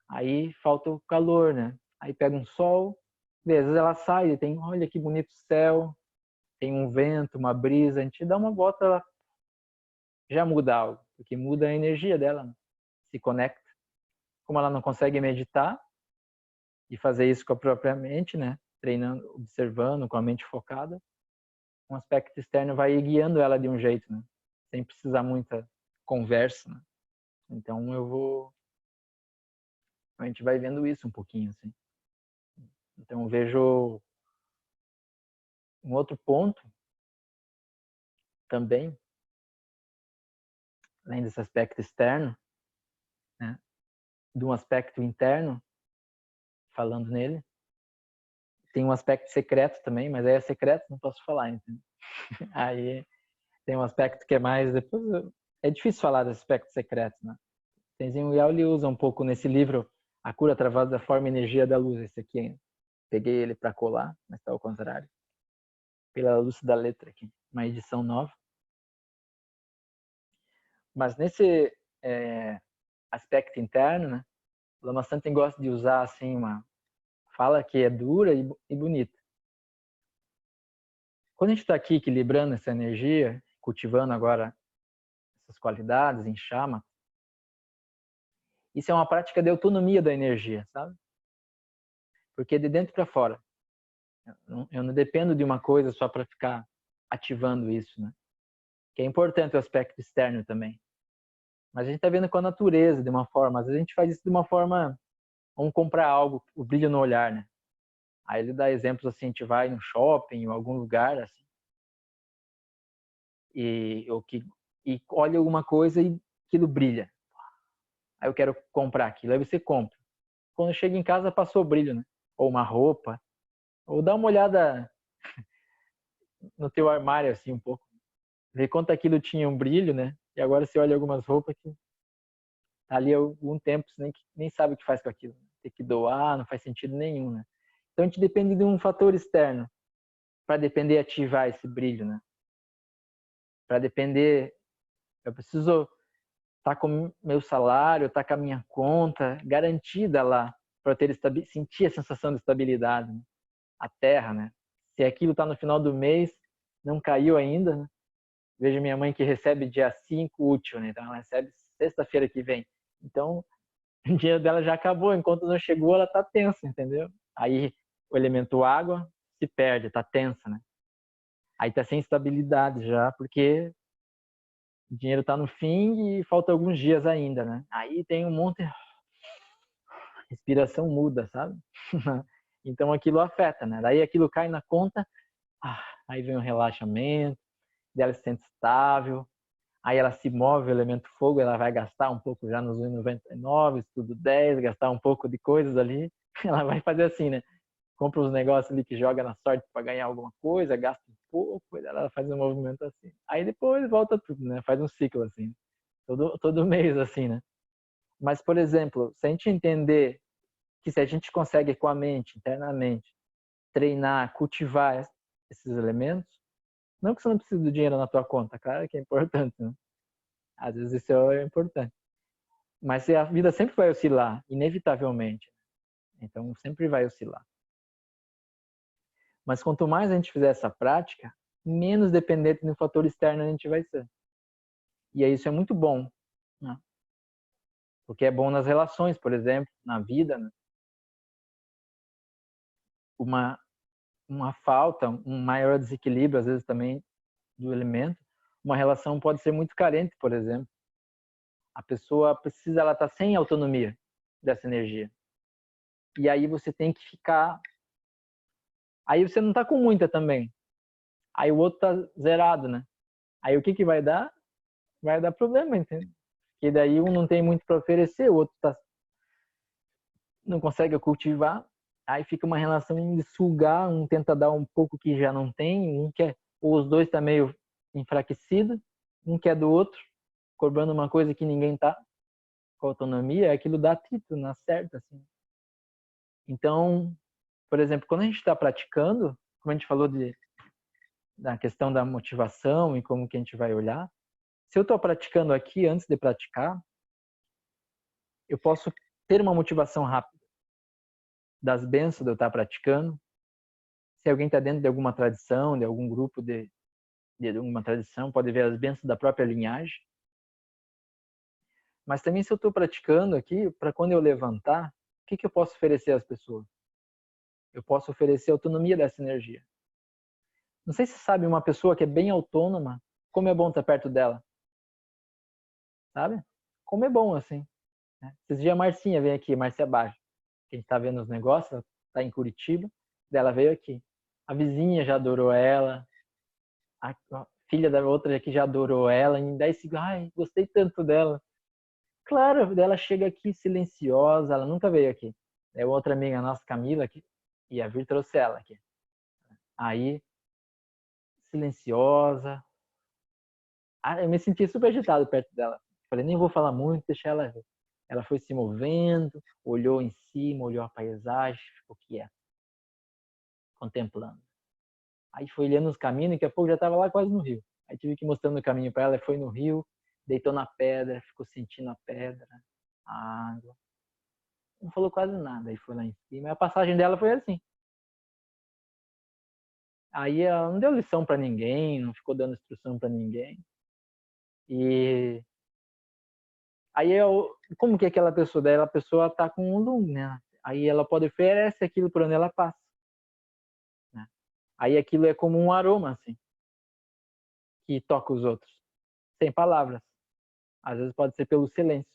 Aí falta o calor, né? Aí pega um sol, às vezes ela sai, tem, olha que bonito céu, tem um vento, uma brisa, a gente dá uma volta, ela já muda algo, porque muda a energia dela, né? Se conecta como ela não consegue meditar e fazer isso com a própria mente, né? Treinando, observando, com a mente focada, um aspecto externo vai guiando ela de um jeito, né? Sem precisar muita conversa, né? Então a gente vai vendo isso um pouquinho, assim. Então eu vejo um outro ponto também, além desse aspecto externo, né? De um aspecto interno, falando nele, tem um aspecto secreto também, mas aí é secreto, não posso falar, entendeu? Aí tem um aspecto que é mais, depois é difícil falar desse aspecto secreto, né? Tenzin Yao ele usa um pouco nesse livro A Cura através da Forma e Energia da Luz, esse aqui, hein? Peguei ele para colar, mas está ao contrário, pela luz da letra aqui, uma edição nova. Mas nesse aspecto interno, né, o Lama Santen gosta de usar assim uma fala que é dura e bonita. Quando a gente está aqui equilibrando essa energia, cultivando agora essas qualidades em chama, isso é uma prática de autonomia da energia, sabe? Porque é de dentro para fora. Eu não dependo de uma coisa só para ficar ativando isso, né? Que é importante o aspecto externo também. Mas a gente está vendo com a natureza de uma forma. Às vezes a gente faz isso de uma forma, vamos comprar algo, o brilho no olhar, né? Aí ele dá exemplos assim, a gente vai no shopping ou algum lugar assim, e olha alguma coisa e aquilo brilha. Aí eu quero comprar aquilo, aí você compra. Quando chega em casa passou o brilho, né? Ou uma roupa, ou dá uma olhada no teu armário assim um pouco, ver quanto aquilo tinha um brilho, né? E agora você olha algumas roupas que tá ali há algum tempo, você nem sabe o que faz com aquilo. Tem que doar, não faz sentido nenhum, né? Então a gente depende de um fator externo para depender ativar esse brilho, né? Para depender, eu preciso estar com meu salário, estar com a minha conta garantida lá para ter sentir a sensação de estabilidade, né? A terra, né? Se aquilo está no final do mês, não caiu ainda, né? Vejo minha mãe que recebe dia 5 útil, né? Então ela recebe sexta-feira que vem. Então o dinheiro dela já acabou, enquanto não chegou ela tá tensa, entendeu? Aí o elemento água se perde, tá tensa, né? Aí tá sem estabilidade já, porque o dinheiro tá no fim e falta alguns dias ainda, né? Aí tem um monte, respiração muda, sabe? Então aquilo afeta, né? Daí aquilo cai na conta, aí vem o relaxamento, dela se sente estável, aí ela se move, o elemento fogo, ela vai gastar um pouco já nos 99, estudo 10, gastar um pouco de coisas ali, ela vai fazer assim, né? Compra uns negócios ali que joga na sorte para ganhar alguma coisa, gasta um pouco, ela faz um movimento assim. Aí depois volta tudo, né? Faz um ciclo assim, todo mês assim, né? Mas, por exemplo, se a gente entender que se a gente consegue com a mente, internamente, treinar, cultivar esses elementos, não que você não precise do dinheiro na tua conta, claro que é importante, né? Às vezes isso é importante. Mas a vida sempre vai oscilar, inevitavelmente. Então, sempre vai oscilar. Mas quanto mais a gente fizer essa prática, menos dependente do fator externo a gente vai ser. E isso é muito bom, né? Porque é bom nas relações, por exemplo, na vida, né? Uma falta, um maior desequilíbrio, às vezes também, do elemento, uma relação pode ser muito carente, por exemplo. A pessoa precisa, ela está sem autonomia dessa energia. E aí você tem que ficar... Aí você não está com muita também. Aí o outro está zerado, né? Aí o que vai dar? Vai dar problema, entende? Porque daí um não tem muito para oferecer, o outro não consegue cultivar. Aí fica uma relação de sugar, um tenta dar um pouco que já não tem, um quer, ou os dois tá meio enfraquecido, um quer do outro, cobrando uma coisa que ninguém tá com autonomia, aquilo dá atrito na certa, assim. Então, por exemplo, quando a gente está praticando, como a gente falou da questão da motivação e como que a gente vai olhar, se eu estou praticando aqui, antes de praticar, eu posso ter uma motivação rápida das bênçãos de eu estar praticando. Se alguém está dentro de alguma tradição, de algum grupo de alguma tradição, pode ver as bênçãos da própria linhagem. Mas também se eu estou praticando aqui, para quando eu levantar, o que eu posso oferecer às pessoas? Eu posso oferecer autonomia dessa energia. Não sei se você sabe, uma pessoa que é bem autônoma, como é bom estar perto dela. Sabe? Como é bom, assim. Né? Esses dias a Marcinha veio aqui, Marcia Baixo, que a gente tá vendo os negócios, ela tá em Curitiba, dela veio aqui. A vizinha já adorou ela, a filha da outra aqui já adorou ela, e daí se, ai, gostei tanto dela. Claro, ela chega aqui silenciosa, ela nunca veio aqui. É outra amiga nossa, Camila, aqui, e a Vir trouxe ela aqui. Aí, silenciosa. Eu me senti super agitado perto dela. Falei, nem vou falar muito, deixa ela ver. Ela foi se movendo, olhou em cima, olhou a paisagem, ficou quieta, contemplando. Aí foi olhando os caminhos, daqui a pouco já estava lá quase no rio. Aí tive que ir mostrando o caminho para ela, foi no rio, deitou na pedra, ficou sentindo a pedra, a água. Não falou quase nada, aí foi lá em cima. A passagem dela foi assim. Aí ela não deu lição para ninguém, não ficou dando instrução para ninguém. E aí como que é aquela pessoa? Daí a pessoa está com um lume, né? Aí ela pode oferecer aquilo por onde ela passa. Né? Aí aquilo é como um aroma, assim, que toca os outros, sem palavras. Às vezes pode ser pelo silêncio.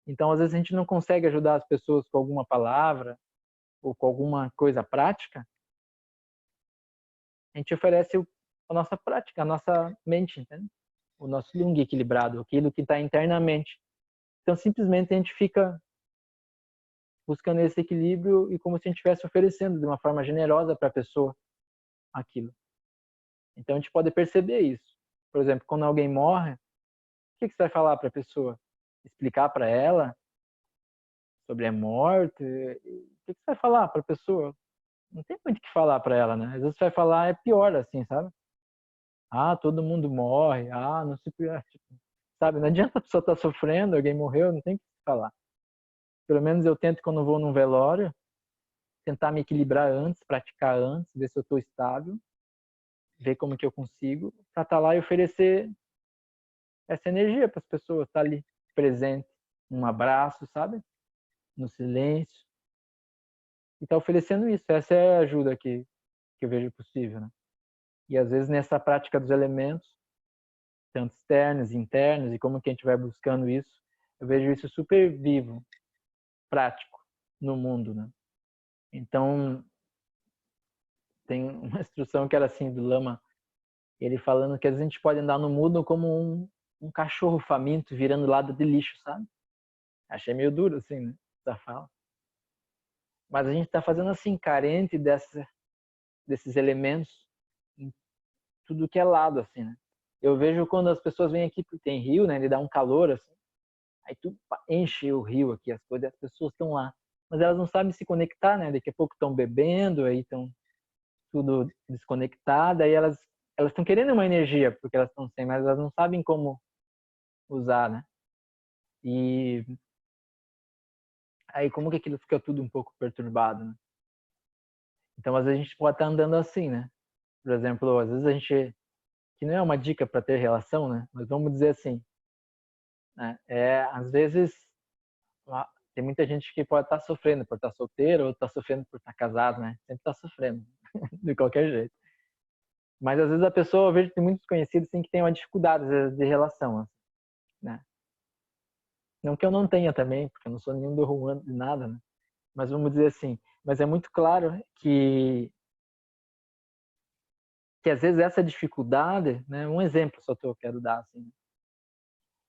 Então, às vezes a gente não consegue ajudar as pessoas com alguma palavra ou com alguma coisa prática. A gente oferece a nossa prática, a nossa mente, entende? O nosso lung equilibrado, aquilo que está internamente. Então, simplesmente a gente fica buscando esse equilíbrio e como se a gente estivesse oferecendo de uma forma generosa para a pessoa aquilo. Então, a gente pode perceber isso. Por exemplo, quando alguém morre, o que você vai falar para a pessoa? Explicar para ela sobre a morte? O que você vai falar para a pessoa? Não tem muito o que falar para ela, né? Às vezes você vai falar, é pior, assim, sabe? Ah, todo mundo morre. Ah, não se... Tipo, sabe? Não adianta a pessoa estar sofrendo, alguém morreu, não tem o que falar. Pelo menos eu tento, quando vou num velório, tentar me equilibrar antes, praticar antes, ver se eu estou estável, ver como que eu consigo, para estar lá e oferecer essa energia para as pessoas, estar ali presente, um abraço, sabe? No silêncio. E estar oferecendo isso. Essa é a ajuda que eu vejo possível, né? E às vezes nessa prática dos elementos, tanto externos e internos, e como que a gente vai buscando isso, eu vejo isso super vivo, prático no mundo, né? Então, tem uma instrução que era assim do Lama, ele falando que às vezes a gente pode andar no mundo como um cachorro faminto virando lado de lixo, sabe? Achei meio duro assim, né? Essa fala. Mas a gente está fazendo assim, carente desses elementos em tudo que é lado, assim, né? Eu vejo quando as pessoas vêm aqui, porque tem rio, né? Ele dá um calor, assim. Aí tu enche o rio aqui, as coisas, as pessoas estão lá. Mas elas não sabem se conectar, né? Daqui a pouco estão bebendo, aí estão tudo desconectada, aí elas estão querendo uma energia, porque elas estão sem, mas elas não sabem como usar, né? E aí como que aquilo fica tudo um pouco perturbado, né? Então às vezes a gente pode estar andando assim, né? Por exemplo, às vezes a gente, que não é uma dica para ter relação, né? Mas vamos dizer assim, né? Às vezes tem muita gente que pode estar sofrendo por estar solteiro ou estar sofrendo por estar casado, né? Sempre está sofrendo, de qualquer jeito. Mas às vezes a pessoa, eu vejo que tem muitos conhecidos assim, que tem uma dificuldade às vezes, de relação, assim, né? Não que eu não tenha também, porque eu não sou nenhum do Juan de nada, né? Mas vamos dizer assim, mas é muito claro que às vezes essa dificuldade, né? Um exemplo só que eu quero dar assim,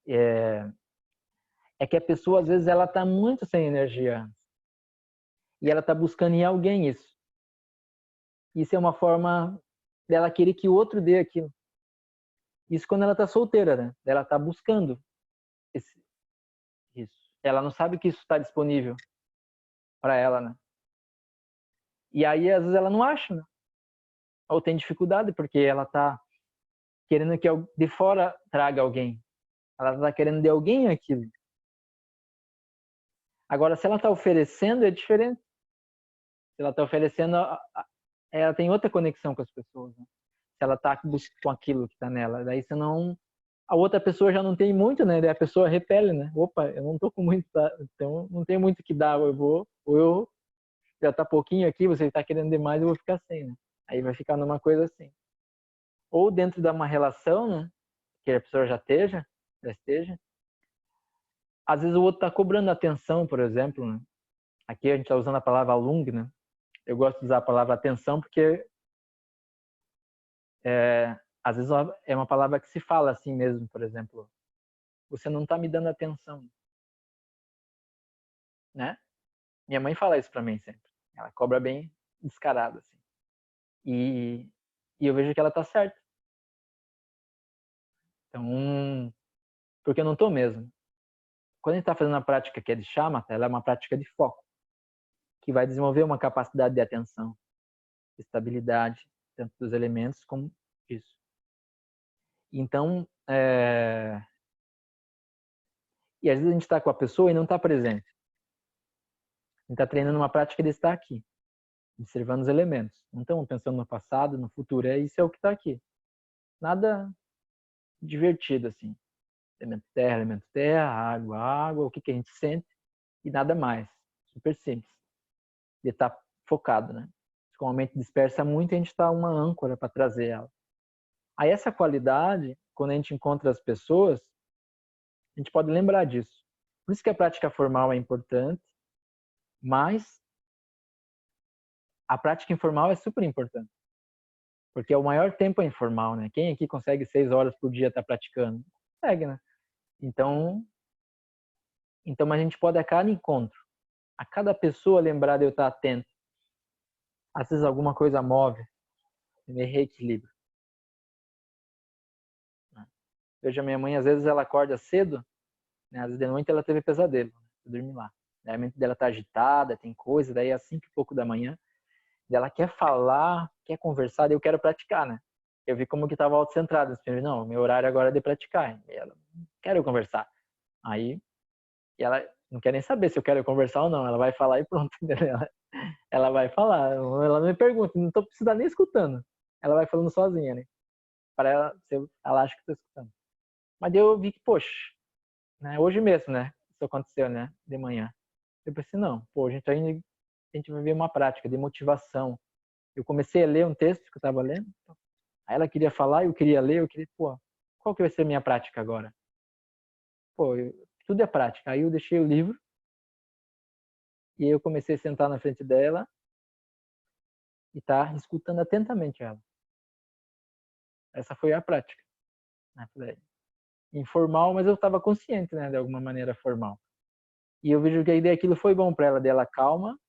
é que a pessoa às vezes ela está muito sem energia e ela está buscando em alguém isso. Isso é uma forma dela querer que o outro dê aquilo. Isso quando ela está solteira, né? Ela está buscando isso. Ela não sabe que isso está disponível para ela, né? E aí às vezes ela não acha, né? Ou tem dificuldade porque ela está querendo que de fora traga alguém. Ela está querendo de alguém aquilo. Agora, se ela está oferecendo, é diferente. Se ela está oferecendo, ela tem outra conexão com as pessoas. Né? Se ela está com aquilo que está nela. Daí, senão, a outra pessoa já não tem muito, né? Daí a pessoa repele, né? Opa, eu não tô com muito, então não tem muito que dar, ou eu já tá pouquinho aqui, você tá querendo demais, eu vou ficar sem, né? Aí vai ficar numa coisa assim. Ou dentro de uma relação, né? Que a pessoa já esteja. Às vezes o outro tá cobrando atenção, por exemplo, né? Aqui a gente tá usando a palavra lung, né? Eu gosto de usar a palavra atenção porque às vezes é uma palavra que se fala assim mesmo, por exemplo. Você não tá me dando atenção, né? Minha mãe fala isso pra mim sempre. Ela cobra bem descarado, assim. E eu vejo que ela tá certa. Então, porque eu não tô mesmo. Quando a gente tá fazendo a prática que é de shamatha, ela é uma prática de foco, que vai desenvolver uma capacidade de atenção, de estabilidade, tanto dos elementos como isso. Então, e às vezes a gente está com a pessoa e não está presente. A gente está treinando uma prática de estar aqui, observando os elementos. Não estamos pensando no passado, no futuro. Isso é o que está aqui. Nada divertido, assim. Elemento terra, água, o que a gente sente e nada mais. Super simples. De estar focado, né? Como a mente dispersa muito, a gente está uma âncora para trazer ela. Aí essa qualidade, quando a gente encontra as pessoas, a gente pode lembrar disso. Por isso que a prática formal é importante, mas a prática informal é super importante. Porque o maior tempo é informal, né? Quem aqui consegue 6 horas por dia estar praticando? Consegue, né? Então a gente pode a cada encontro, a cada pessoa lembrar de eu estar atento. Às vezes alguma coisa move, me reequilibra. Veja, minha mãe, às vezes ela acorda cedo, né? Às vezes de noite ela teve pesadelo, eu dormi lá. A mente dela tá agitada, tem coisa, daí às 5 e pouco da manhã, ela quer falar, quer conversar, daí eu quero praticar, né? Eu vi como que estava autocentrada. Não, meu horário agora é de praticar. E ela, quero conversar. Aí, ela não quer nem saber se eu quero conversar ou não. Ela vai falar e pronto. Ela vai falar. Ela não me pergunta, não tô precisando nem escutando. Ela vai falando sozinha, né? Para ela, ela acha que tô escutando. Mas daí eu vi que, poxa, né? Hoje mesmo, né? Isso aconteceu, né? De manhã. Eu pensei, não, pô, a gente vai ver uma prática de motivação. Eu comecei a ler um texto que eu estava lendo. Aí ela queria falar, eu queria ler, pô, qual que vai ser a minha prática agora? Pô, tudo é prática. Aí eu deixei o livro e eu comecei a sentar na frente dela e tá escutando atentamente ela. Essa foi a prática. Né? Informal, mas eu estava consciente, né, de alguma maneira formal. E eu vejo que a ideia aquilo foi bom para ela, dela calma,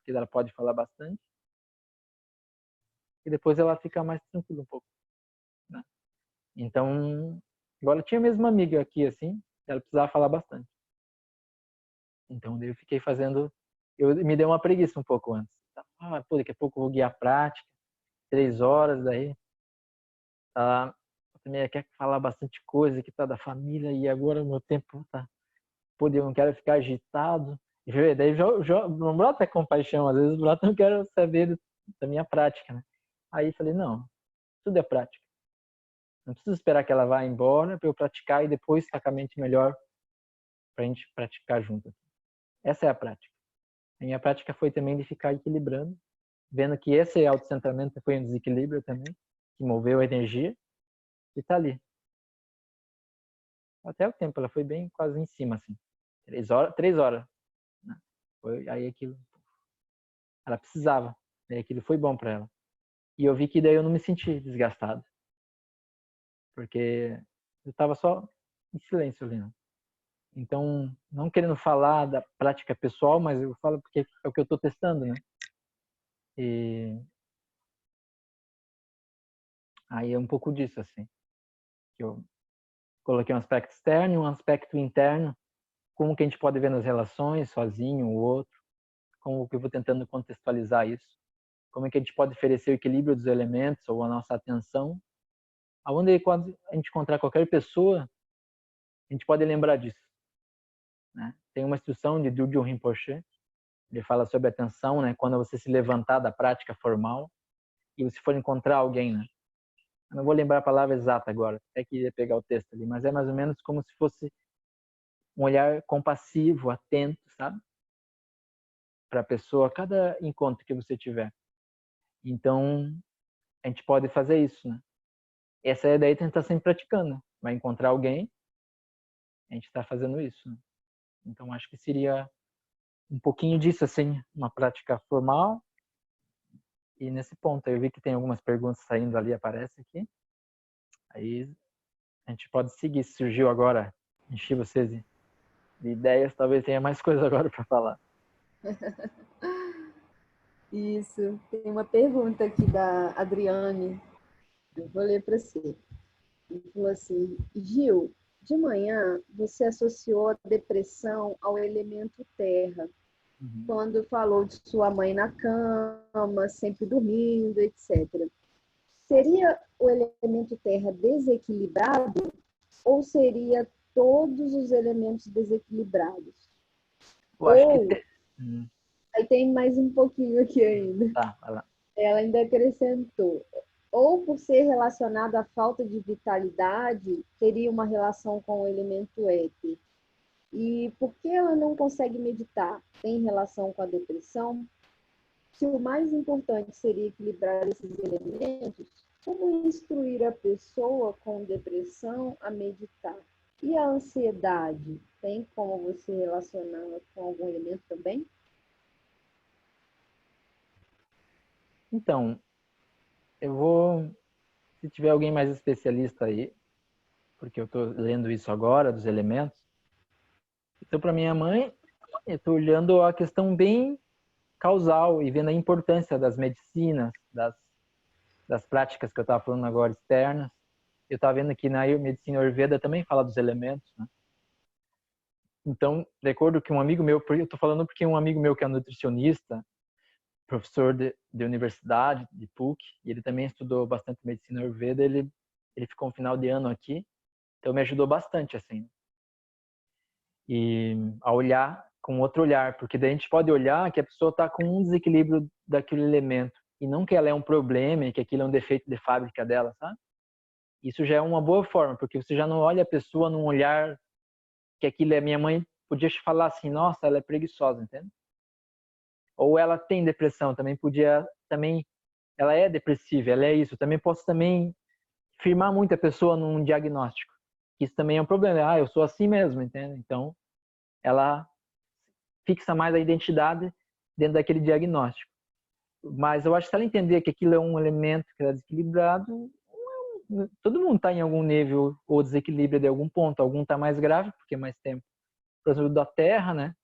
que ela pode falar bastante, e depois ela fica mais tranquila um pouco. Né? Então, agora tinha mesmo uma amiga aqui, assim, ela precisava falar bastante. Então, eu fiquei fazendo, me deu uma preguiça um pouco antes. Pô, daqui a pouco eu vou guiar a prática, 3 horas, daí também quer falar bastante coisa que tá da família e agora o meu tempo tá, pô, eu não quero ficar agitado. E daí não brota compaixão, às vezes brota não quero saber da minha prática, né? Aí falei, não, tudo é prática. Não preciso esperar que ela vá embora para eu praticar e depois estar com a mente melhor para a gente praticar junto. Essa é a prática. A minha prática foi também de ficar equilibrando, vendo que esse autocentramento foi um desequilíbrio também, que moveu a energia, e tá ali. Até o tempo, ela foi bem quase em cima, assim. 3 horas. Né? Foi, aí aquilo, ela precisava, aí aquilo foi bom para ela. E eu vi que daí eu não me senti desgastado, porque eu estava só em silêncio ali. Né? Então, não querendo falar da prática pessoal, mas eu falo porque é o que eu estou testando, né? E aí é um pouco disso, assim. Que eu coloquei um aspecto externo e um aspecto interno, como que a gente pode ver nas relações, sozinho, o outro, como que eu vou tentando contextualizar isso, como é que a gente pode oferecer o equilíbrio dos elementos ou a nossa atenção, aonde quando a gente encontrar qualquer pessoa, a gente pode lembrar disso. Né? Tem uma instrução de Dudjom Rinpoche, ele fala sobre a atenção, né? Quando você se levantar da prática formal e você for encontrar alguém, né? Eu não vou lembrar a palavra exata agora, até que ia pegar o texto ali, mas é mais ou menos como se fosse um olhar compassivo, atento, sabe? Para a pessoa, cada encontro que você tiver. Então, a gente pode fazer isso, né? Essa é a ideia que a gente está sempre praticando, né? Vai encontrar alguém, a gente está fazendo isso, né? Então, acho que seria um pouquinho disso, assim, uma prática formal. E nesse ponto, eu vi que tem algumas perguntas saindo ali, aparece aqui. Aí a gente pode seguir. Se surgiu agora, enchi vocês de ideias, talvez tenha mais coisa agora para falar. Isso. Tem uma pergunta aqui da Adriane. Eu vou ler para você. Ele falou assim: Gil, de manhã você associou a depressão ao elemento terra, quando falou de sua mãe na cama, sempre dormindo, etc. Seria o elemento terra desequilibrado ou seria todos os elementos desequilibrados? Eu acho que Ou, aí tem mais um pouquinho aqui ainda. Tá, vai lá. Ela ainda acrescentou, ou por ser relacionado à falta de vitalidade, teria uma relação com o elemento éter. E por que ela não consegue meditar? Tem relação com a depressão? Se o mais importante seria equilibrar esses elementos, como instruir a pessoa com depressão a meditar? E a ansiedade? Tem como você relacionar com algum elemento também? Então, eu vou, se tiver alguém mais especialista aí, porque eu estou lendo isso agora, dos elementos. Então, para minha mãe, eu estou olhando a questão bem causal e vendo a importância das medicinas, das práticas que eu estava falando agora externas. Eu estava vendo que na medicina Ayurveda também fala dos elementos, né? Então, de acordo com um amigo meu, eu estou falando porque um amigo meu que é nutricionista, professor de universidade, de PUC, e ele também estudou bastante medicina Ayurveda, ele ficou um final de ano aqui, então me ajudou bastante, assim. E a olhar com outro olhar, porque daí a gente pode olhar que a pessoa está com um desequilíbrio daquele elemento, e não que ela é um problema e que aquilo é um defeito de fábrica dela, sabe? Isso já é uma boa forma, porque você já não olha a pessoa num olhar que aquilo é... Minha mãe podia te falar assim, nossa, ela é preguiçosa, entende? Ou ela tem depressão, também podia, também, ela é depressiva, ela é isso. Também posso também firmar muito a pessoa num diagnóstico. Isso também é um problema. Ah, eu sou assim mesmo, entende? Então, ela fixa mais a identidade dentro daquele diagnóstico. Mas eu acho que se ela entender que aquilo é um elemento que é desequilibrado, todo mundo está em algum nível ou desequilíbrio de algum ponto. Algum está mais grave, porque é mais tempo. Por exemplo, da Terra, né?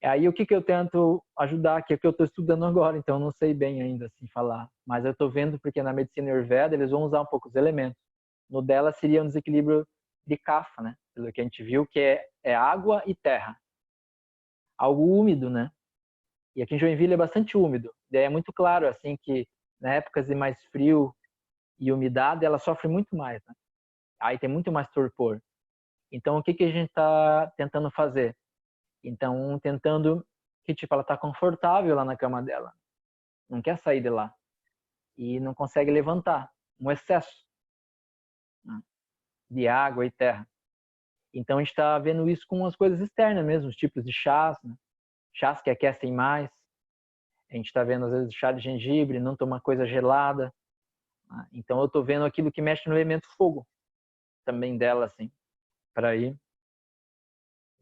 Aí o que eu tento ajudar, que é o que eu estou estudando agora, então eu não sei bem ainda assim falar. Mas eu estou vendo porque na medicina Ayurveda eles vão usar um pouco os elementos. No dela seria um desequilíbrio de Kapha, né? Pelo que a gente viu, que é água e terra. Algo úmido, né? E aqui em Joinville é bastante úmido. Daí é muito claro assim que na épocas de mais frio e umidade ela sofre muito mais, né? Aí tem muito mais torpor. Então o que a gente está tentando fazer? Então tentando que tipo ela está confortável lá na cama dela, não quer sair de lá e não consegue levantar, um excesso, né, de água e terra. Então a gente está vendo isso com as coisas externas mesmo, os tipos de chás, né? Chás que aquecem mais. A gente está vendo às vezes chá de gengibre, não tomar coisa gelada. Então eu estou vendo aquilo que mexe no elemento fogo também dela, assim, para ir.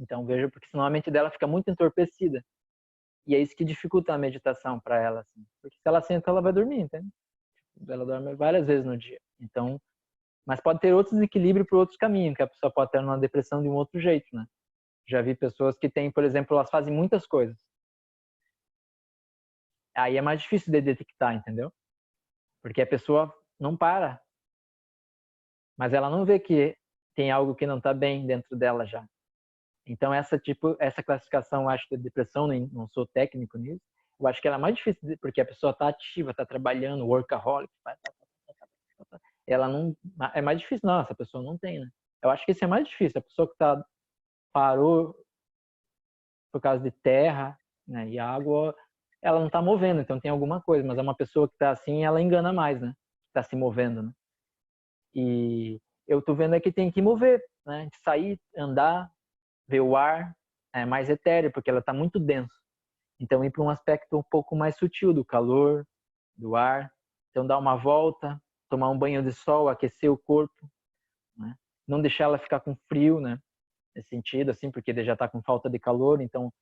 Então vejo, porque senão a mente dela fica muito entorpecida. E é isso que dificulta a meditação para ela, assim. Porque se ela senta, ela vai dormir, entende? Ela dorme várias vezes no dia. Então, mas pode ter outros desequilíbrios por outros caminhos, que a pessoa pode ter uma depressão de um outro jeito, né? Já vi pessoas que têm, por exemplo, elas fazem muitas coisas. Aí é mais difícil de detectar, entendeu? Porque a pessoa não para. Mas ela não vê que tem algo que não está bem dentro dela já. Então essa classificação, eu acho, de depressão, não sou técnico nisso, eu acho que ela é mais difícil, porque a pessoa está ativa, está trabalhando, workaholic, ela não, é mais difícil, não, essa pessoa não tem, né? Eu acho que isso é mais difícil, a pessoa que parou por causa de terra, né, e água, ela não está movendo, então tem alguma coisa, mas é uma pessoa que está assim, ela engana mais, né? Está se movendo, né? E eu tô vendo é que tem que mover, né? Sair, andar, ver o ar, é mais etéreo, porque ela está muito densa. Então, ir para um aspecto um pouco mais sutil do calor, do ar. Então, dar uma volta, tomar um banho de sol, aquecer o corpo, né? Não deixar ela ficar com frio, né? Nesse sentido, assim, porque ele já está com falta de calor. Então,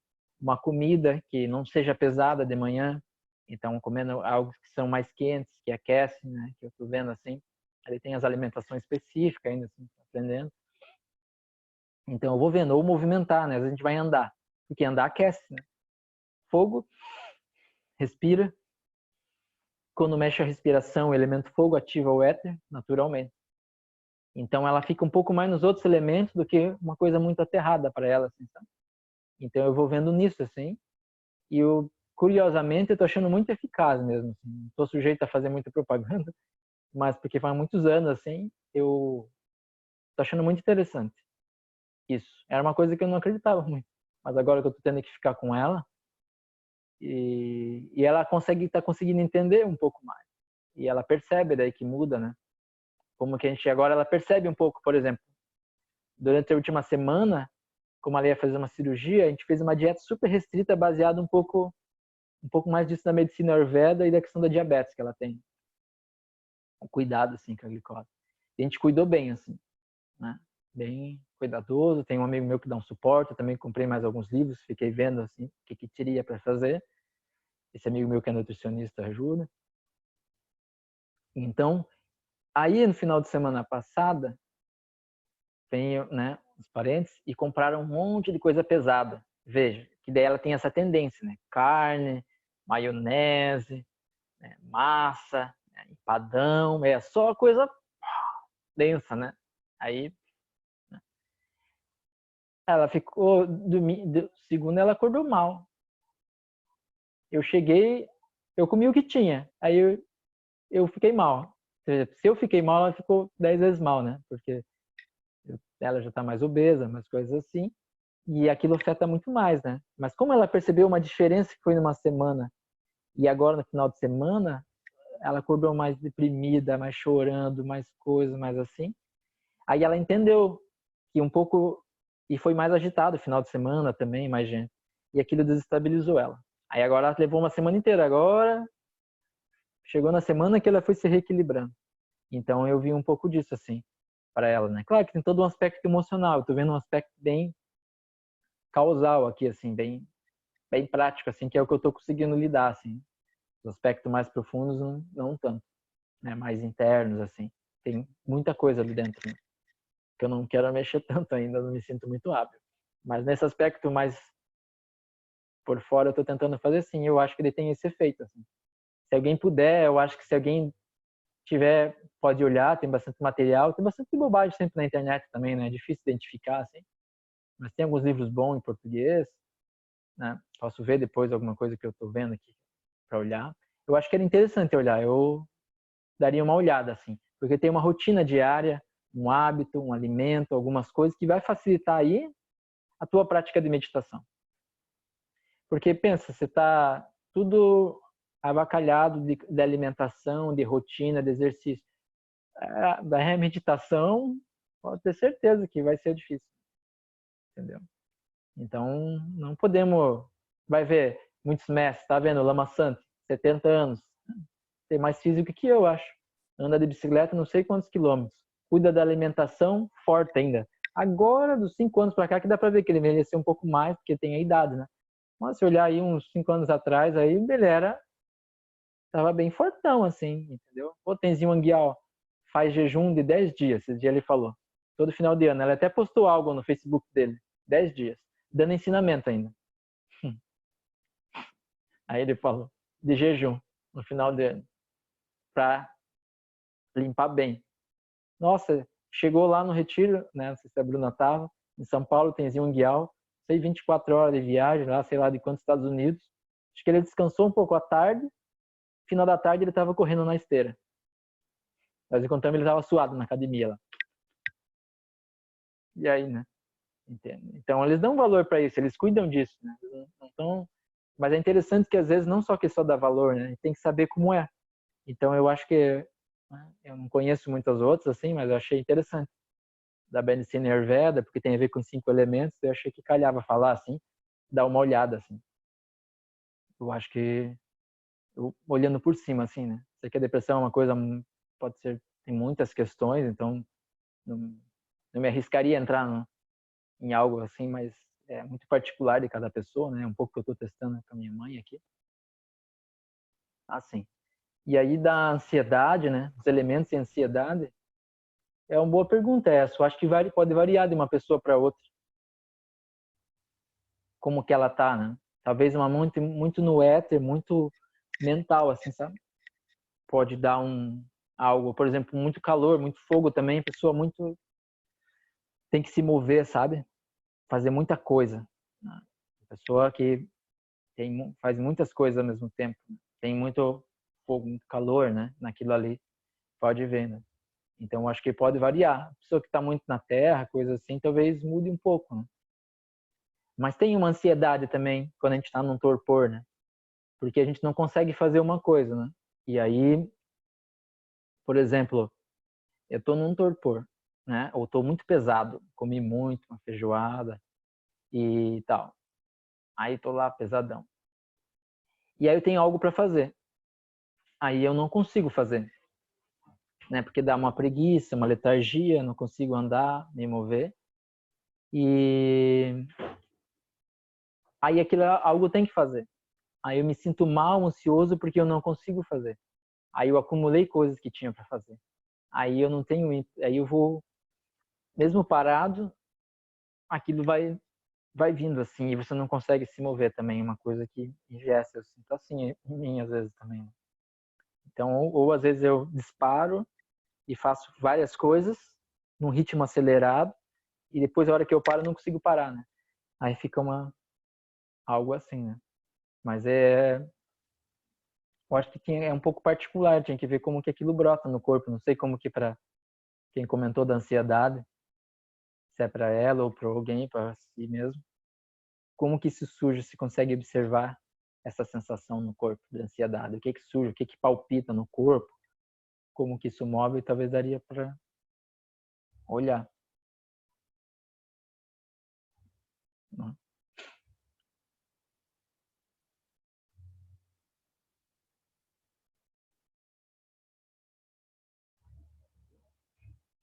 uma comida que não seja pesada de manhã. Então, comendo algo que são mais quentes, que aquecem, né? Que eu estou vendo assim. Ele tem as alimentações específicas ainda, assim, aprendendo. Então, eu vou vendo, ou movimentar, né? Às vezes a gente vai andar, porque andar aquece, né? Fogo, respira. Quando mexe a respiração, o elemento fogo ativa o éter, naturalmente. Então, ela fica um pouco mais nos outros elementos do que uma coisa muito aterrada para ela, assim, sabe? Então, eu vou vendo nisso, assim. E, curiosamente, eu estou achando muito eficaz mesmo. Assim. Não estou sujeito a fazer muita propaganda, mas porque faz muitos anos, assim, eu estou achando muito interessante. Isso. Era uma coisa que eu não acreditava muito. Mas agora que eu estou tendo que ficar com ela, e ela tá conseguindo entender um pouco mais. E ela percebe daí que muda, né? Como que a gente agora, ela percebe um pouco, por exemplo, durante a última semana, como ela ia fazer uma cirurgia, a gente fez uma dieta super restrita, baseada um pouco mais disso da medicina Ayurveda e da questão da diabetes que ela tem. Um cuidado, assim, com a glicose. E a gente cuidou bem, assim, né? Bem cuidadoso. Tem um amigo meu que dá um suporte, eu também comprei mais alguns livros, fiquei vendo, assim, o que teria para fazer. Esse amigo meu que é nutricionista ajuda. Então, aí no final de semana passada, vem, né, os parentes e compraram um monte de coisa pesada. Veja, que daí ela tem essa tendência, né? Carne, maionese, né? Massa, né? Empadão, é só coisa densa, né? Aí, né? Ela ficou, segunda ela acordou mal. Eu cheguei, eu comi o que tinha, aí eu fiquei mal. Se eu fiquei mal, ela ficou 10 vezes mal, né? Porque ela já está mais obesa, mais coisas assim. E aquilo afeta muito mais, né? Mas como ela percebeu uma diferença que foi numa semana e agora no final de semana, ela acordou mais deprimida, mais chorando, mais coisas, mais assim. Aí ela entendeu que um pouco, e foi mais agitado o final de semana também, mais gente. E aquilo desestabilizou ela. Aí agora ela levou uma semana inteira. Agora chegou na semana que ela foi se reequilibrando. Então eu vi um pouco disso assim para ela, né? Claro que tem todo um aspecto emocional. Eu tô vendo um aspecto bem causal aqui, assim, bem prático, assim, que é o que eu tô conseguindo lidar, assim. Os aspectos mais profundos não tanto, né? Mais internos, assim. Tem muita coisa ali dentro, né? Que eu não quero mexer tanto ainda, não me sinto muito hábil. Mas nesse aspecto mais por fora eu tô tentando fazer sim, eu acho que ele tem esse efeito, assim. Se alguém puder, eu acho que se alguém tiver, pode olhar, tem bastante material, tem bastante bobagem sempre na internet também, né? É difícil identificar, assim. Mas tem alguns livros bons em português, né? Posso ver depois alguma coisa que eu estou vendo aqui para olhar. Eu acho que era interessante olhar, eu daria uma olhada, assim, porque tem uma rotina diária, um hábito, um alimento, algumas coisas que vai facilitar aí a tua prática de meditação. Porque pensa, você está tudo avacalhado de alimentação, de rotina, de exercício. Da meditação, pode ter certeza que vai ser difícil, entendeu? Então, não podemos... Vai ver, muitos mestres, tá vendo? Lama Santi, 70 anos. Tem mais físico que eu, acho. Anda de bicicleta não sei quantos quilômetros. Cuida da alimentação, forte ainda. Agora, dos 5 anos para cá, que dá para ver que ele envelheceu um pouco mais, porque tem a idade, né? Mas se olhar aí uns 5 anos atrás, aí ele tava bem fortão, assim, entendeu? O Tenzin Wangyal faz jejum de 10 dias, esse dia ele falou. Todo final de ano. Ela até postou algo no Facebook dele. 10 dias. Dando ensinamento ainda. Aí ele falou de jejum no final de ano para limpar bem. Nossa, chegou lá no retiro, né? Não sei se a Bruna estava, em São Paulo, Tenzin Wangyal, sei 24 horas de viagem lá, sei lá de quantos Estados Unidos. Acho que ele descansou um pouco à tarde. Final da tarde ele estava correndo na esteira. Mas enquanto ele estava suado na academia lá. E aí, né? Entende? Então eles dão valor para isso, eles cuidam disso, né? Não tão... Mas é interessante que às vezes não só que só dá valor, né? Tem que saber como é. Então eu acho que né? Eu não conheço muitas outras, assim, mas eu achei interessante. Da medicina Ayurveda, porque tem a ver com 5 elementos, eu achei que calhava falar, assim, dar uma olhada, assim. Eu acho que, olhando por cima, assim, né? Sei que a depressão é uma coisa, pode ser, tem muitas questões, então não, não me arriscaria a entrar em algo assim, mas é muito particular de cada pessoa, né? Um pouco que eu estou testando com a minha mãe aqui. Assim. E aí da ansiedade, né? Os elementos de ansiedade, é uma boa pergunta essa. Eu acho que pode variar de uma pessoa para outra. Como que ela tá, né? Talvez uma muito no éter, muito mental, assim, sabe? Pode dar algo, por exemplo, muito calor, muito fogo também, a pessoa muito tem que se mover, sabe? Fazer muita coisa. A pessoa que faz muitas coisas ao mesmo tempo. Tem muito fogo, muito calor, né? Naquilo ali. Pode ver, né? Então, acho que pode variar. A pessoa que está muito na terra, coisa assim, talvez mude um pouco, né? Mas tem uma ansiedade também quando a gente está num torpor, né? Porque a gente não consegue fazer uma coisa, né? E aí, por exemplo, eu estou num torpor, né? Ou estou muito pesado, comi muito, uma feijoada e tal. Aí estou lá pesadão. E aí eu tenho algo para fazer. Aí eu não consigo fazer, né? Porque dá uma preguiça, uma letargia, não consigo andar, me mover. E aí aquilo algo tem que fazer. Aí eu me sinto mal, ansioso porque eu não consigo fazer. Aí eu acumulei coisas que tinha para fazer. Aí eu não tenho, aí eu vou mesmo parado, aquilo vai vindo assim e você não consegue se mover também, uma coisa que ingessa, eu sinto assim em mim às vezes também. Então, ou às vezes eu disparo e faço várias coisas num ritmo acelerado e depois a hora que eu paro eu não consigo parar, né? Aí fica algo assim, né? Mas eu acho que é um pouco particular, tinha que ver como que aquilo brota no corpo, não sei como que para quem comentou da ansiedade, se é para ela ou para alguém, para si mesmo, como que isso surge, se consegue observar essa sensação no corpo de ansiedade, o que surge, o que palpita no corpo, como que isso move, talvez daria para olhar. Não?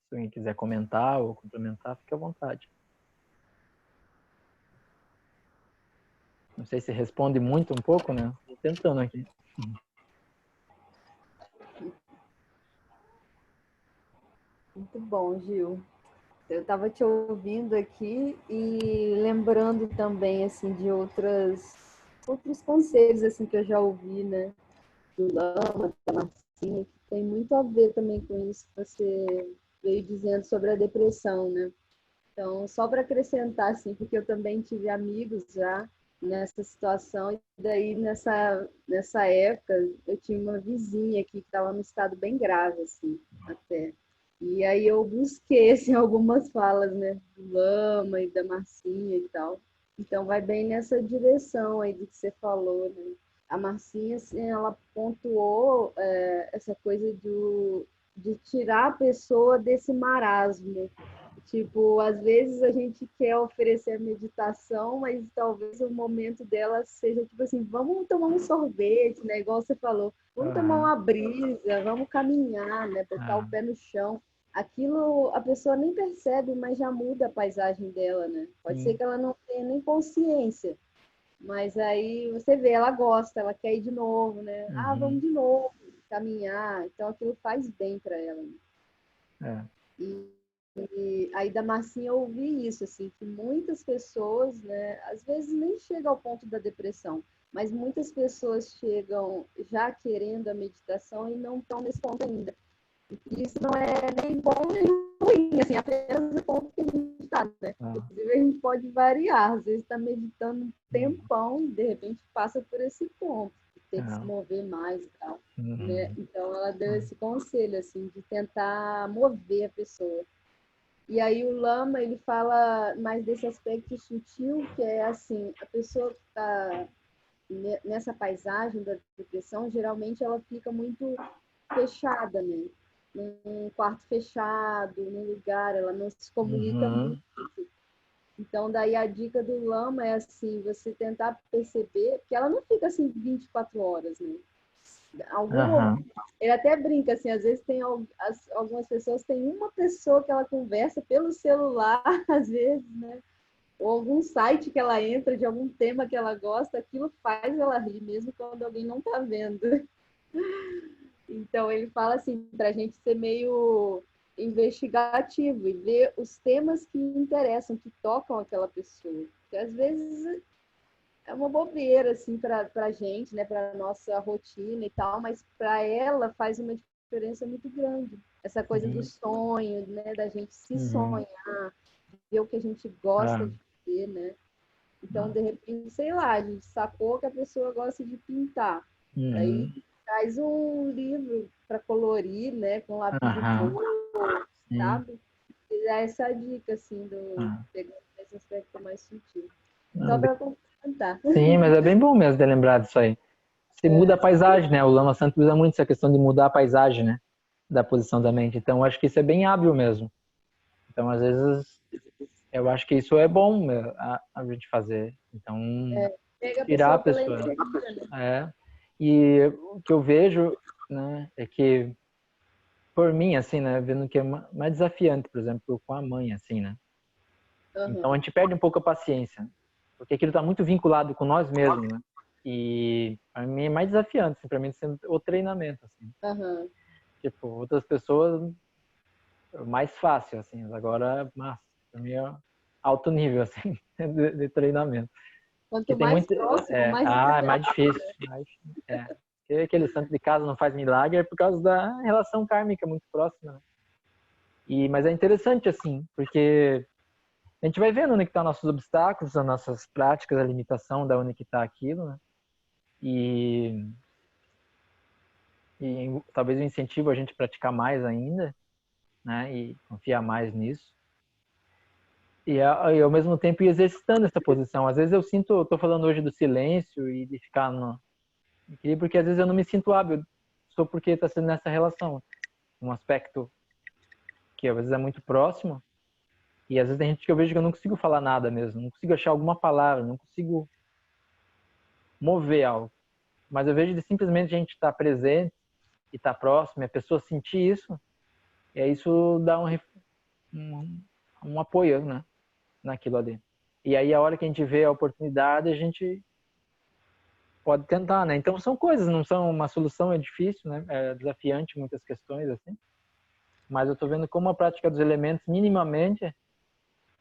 Se alguém quiser comentar ou complementar, fique à vontade. Não sei se responde muito um pouco, né? Estou tentando aqui. Muito bom, Gil. Eu estava te ouvindo aqui e lembrando também assim de outros conselhos assim que eu já ouvi, né, do Lama, da Marcinha, que tem muito a ver também com isso que você veio dizendo sobre a depressão, né? Então, só para acrescentar assim, porque eu também tive amigos já nessa situação e daí nessa época eu tinha uma vizinha aqui que estava num estado bem grave assim, até. E aí eu busquei assim, algumas falas, né, do Lama e da Marcinha e tal. Então vai bem nessa direção aí do que você falou, né? A Marcinha, assim, ela pontuou essa coisa de tirar a pessoa desse marasmo. Tipo, às vezes a gente quer oferecer a meditação, mas talvez o momento dela seja tipo assim, vamos tomar um sorvete, né? Igual você falou, vamos tomar uma brisa, vamos caminhar, né? Botar o pé no chão. Aquilo a pessoa nem percebe, mas já muda a paisagem dela, né? Pode ser que ela não tenha nem consciência, mas aí você vê, ela gosta, ela quer ir de novo, né? Ah, vamos de novo, caminhar. Então aquilo faz bem para ela. Né? E aí da Marcinha eu ouvi isso, assim, que muitas pessoas, né, às vezes nem chega ao ponto da depressão, mas muitas pessoas chegam já querendo a meditação e não estão nesse ponto ainda. Isso não é nem bom nem ruim, assim, apenas o ponto que a gente está, né? Inclusive a gente pode variar, às vezes está meditando um tempão e de repente passa por esse ponto, de ter que se mover mais e tal. Né? Então ela deu esse conselho, assim, de tentar mover a pessoa. E aí o Lama, ele fala mais desse aspecto sutil, que é assim, a pessoa que está nessa paisagem da depressão, geralmente ela fica muito fechada, né? num quarto fechado, num lugar, ela não se comunica Uhum. muito. Então, daí a dica do lama é assim, você tentar perceber, porque ela não fica assim 24 horas, né? Algum momento, Aham. ele até brinca assim, às vezes tem algumas pessoas têm uma pessoa que ela conversa pelo celular, às vezes, né? Ou algum site que ela entra de algum tema que ela gosta, aquilo faz ela rir, mesmo quando alguém não está vendo. Então, ele fala assim, para a gente ser meio investigativo e ver os temas que interessam, que tocam aquela pessoa. Porque às vezes é uma bobeira, assim, para a gente, né, para a nossa rotina e tal, mas para ela faz uma diferença muito grande. Essa coisa do Sim. sonho, né, da gente se Uhum. sonhar, ver o que a gente gosta Ah, de ver, né? Então, ah. de repente, sei lá, a gente sacou que a pessoa gosta de pintar. Aí Uhum. traz um livro para colorir, né, com lápis de Aham. cor, Sim. sabe? E dá essa dica, assim, do Ah. pegando esse aspecto mais sutil. Não, Só para complementar. sim, mas é bem bom mesmo de lembrar disso aí. Você muda a paisagem, né? O Lama Santo usa muito essa questão de mudar a paisagem, né? Da posição da mente. Então, eu acho que isso é bem hábil mesmo. Então, às vezes, eu acho que isso é bom a gente fazer. Então, Pega a inspirar a pessoa pela pessoa. energia, né? É. E o que eu vejo, né, é que, por mim, assim, né, vendo que é mais desafiante, por exemplo, com a mãe, assim, né? Então, a Aham, gente perde um pouco a paciência, né? Porque aquilo está muito vinculado com nós mesmos, né? E para mim é mais desafiante, assim, para mim sendo o treinamento, assim. aham. Tipo, outras pessoas mais fácil, assim, agora, massa, para mim é alto nível, assim, de treinamento. Porque Quanto tem mais muito, próximo, mais é difícil. mais difícil, é. Porque aquele santo de casa não faz milagre é por causa da relação kármica muito próxima, né? Mas é interessante, assim, porque a gente vai vendo onde que estão nossos obstáculos, as nossas práticas, a limitação da onde que está aquilo, né? E, talvez o incentivo a gente praticar mais ainda, né? E confiar mais nisso. E ao mesmo tempo ir exercitando essa posição. Às vezes eu sinto, estou falando hoje do silêncio e de ficar no equilíbrio, porque às vezes eu não me sinto hábil, só porque está sendo nessa relação. Um aspecto que às vezes é muito próximo, e às vezes tem gente que eu vejo que eu não consigo falar nada mesmo, não consigo achar alguma palavra, não consigo mover algo. Mas eu vejo de simplesmente a gente estar presente e estar próximo, e a pessoa sentir isso, e aí isso dá um, um apoio, né, naquilo ali. E aí a hora que a gente vê a oportunidade, a gente pode tentar, né? Então são coisas, não são uma solução, é difícil, né? É desafiante muitas questões assim. Mas eu tô vendo como a prática dos elementos minimamente,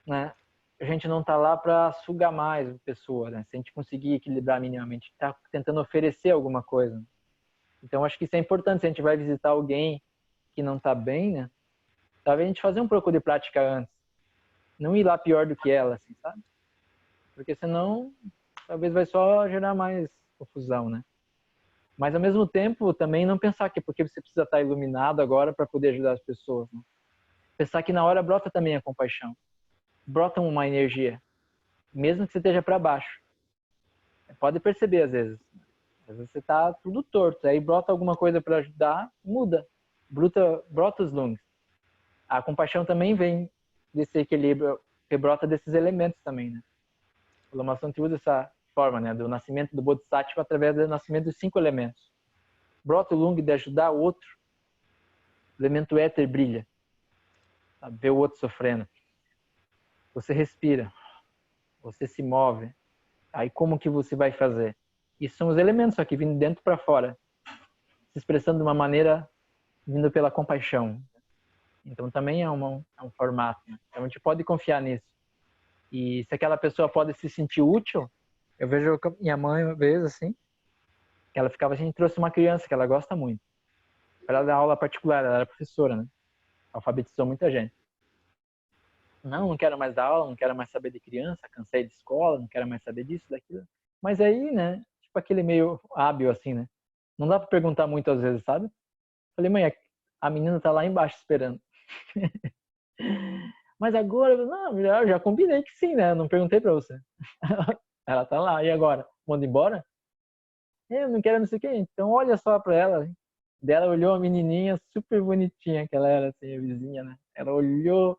né? A gente não tá lá para sugar mais a pessoa, né? Se a gente conseguir equilibrar minimamente, tá tentando oferecer alguma coisa. Então acho que isso é importante. Se a gente vai visitar alguém que não tá bem, né? Talvez a gente fazer um pouco de prática antes, não ir lá pior do que ela, assim, sabe? Porque senão talvez vai só gerar mais confusão, né? Mas ao mesmo tempo também não pensar que é porque você precisa estar iluminado agora para poder ajudar as pessoas, né? Pensar que na hora brota também a compaixão, brota uma energia, mesmo que você esteja para baixo. Pode perceber às vezes você está tudo torto, aí brota alguma coisa para ajudar, muda, brota os lumes. A compaixão também vem desse equilíbrio que brota desses elementos também, né? O Lama Santi usa essa forma, né, do nascimento do Bodhisattva através do nascimento dos 5 elementos. Brota o lung de ajudar o outro, o elemento éter brilha, sabe? Vê o outro sofrendo. Você respira, você se move. Aí como que você vai fazer? Isso são os elementos, só que vindo dentro para fora, se expressando de uma maneira vindo pela compaixão. Então também é um formato. Né? Então a gente pode confiar nisso. E se aquela pessoa pode se sentir útil, eu vejo minha mãe uma vez assim, que ela ficava, a gente trouxe uma criança que ela gosta muito, para ela dar aula particular, ela era professora, né? Alfabetizou muita gente. Não quero mais dar aula, não quero mais saber de criança, cansei de escola, não quero mais saber disso, daquilo. Mas aí, né, tipo aquele meio hábil assim, né? Não dá para perguntar muito às vezes, sabe? Falei, mãe, a menina tá lá embaixo esperando. Mas agora, não, já combinei que sim, né? Não perguntei para você. Ela tá lá, e agora? Manda embora? Eu não quero não sei o quê. Então olha só para ela. Daí ela olhou a menininha super bonitinha que ela era, assim, a vizinha, né? Ela olhou,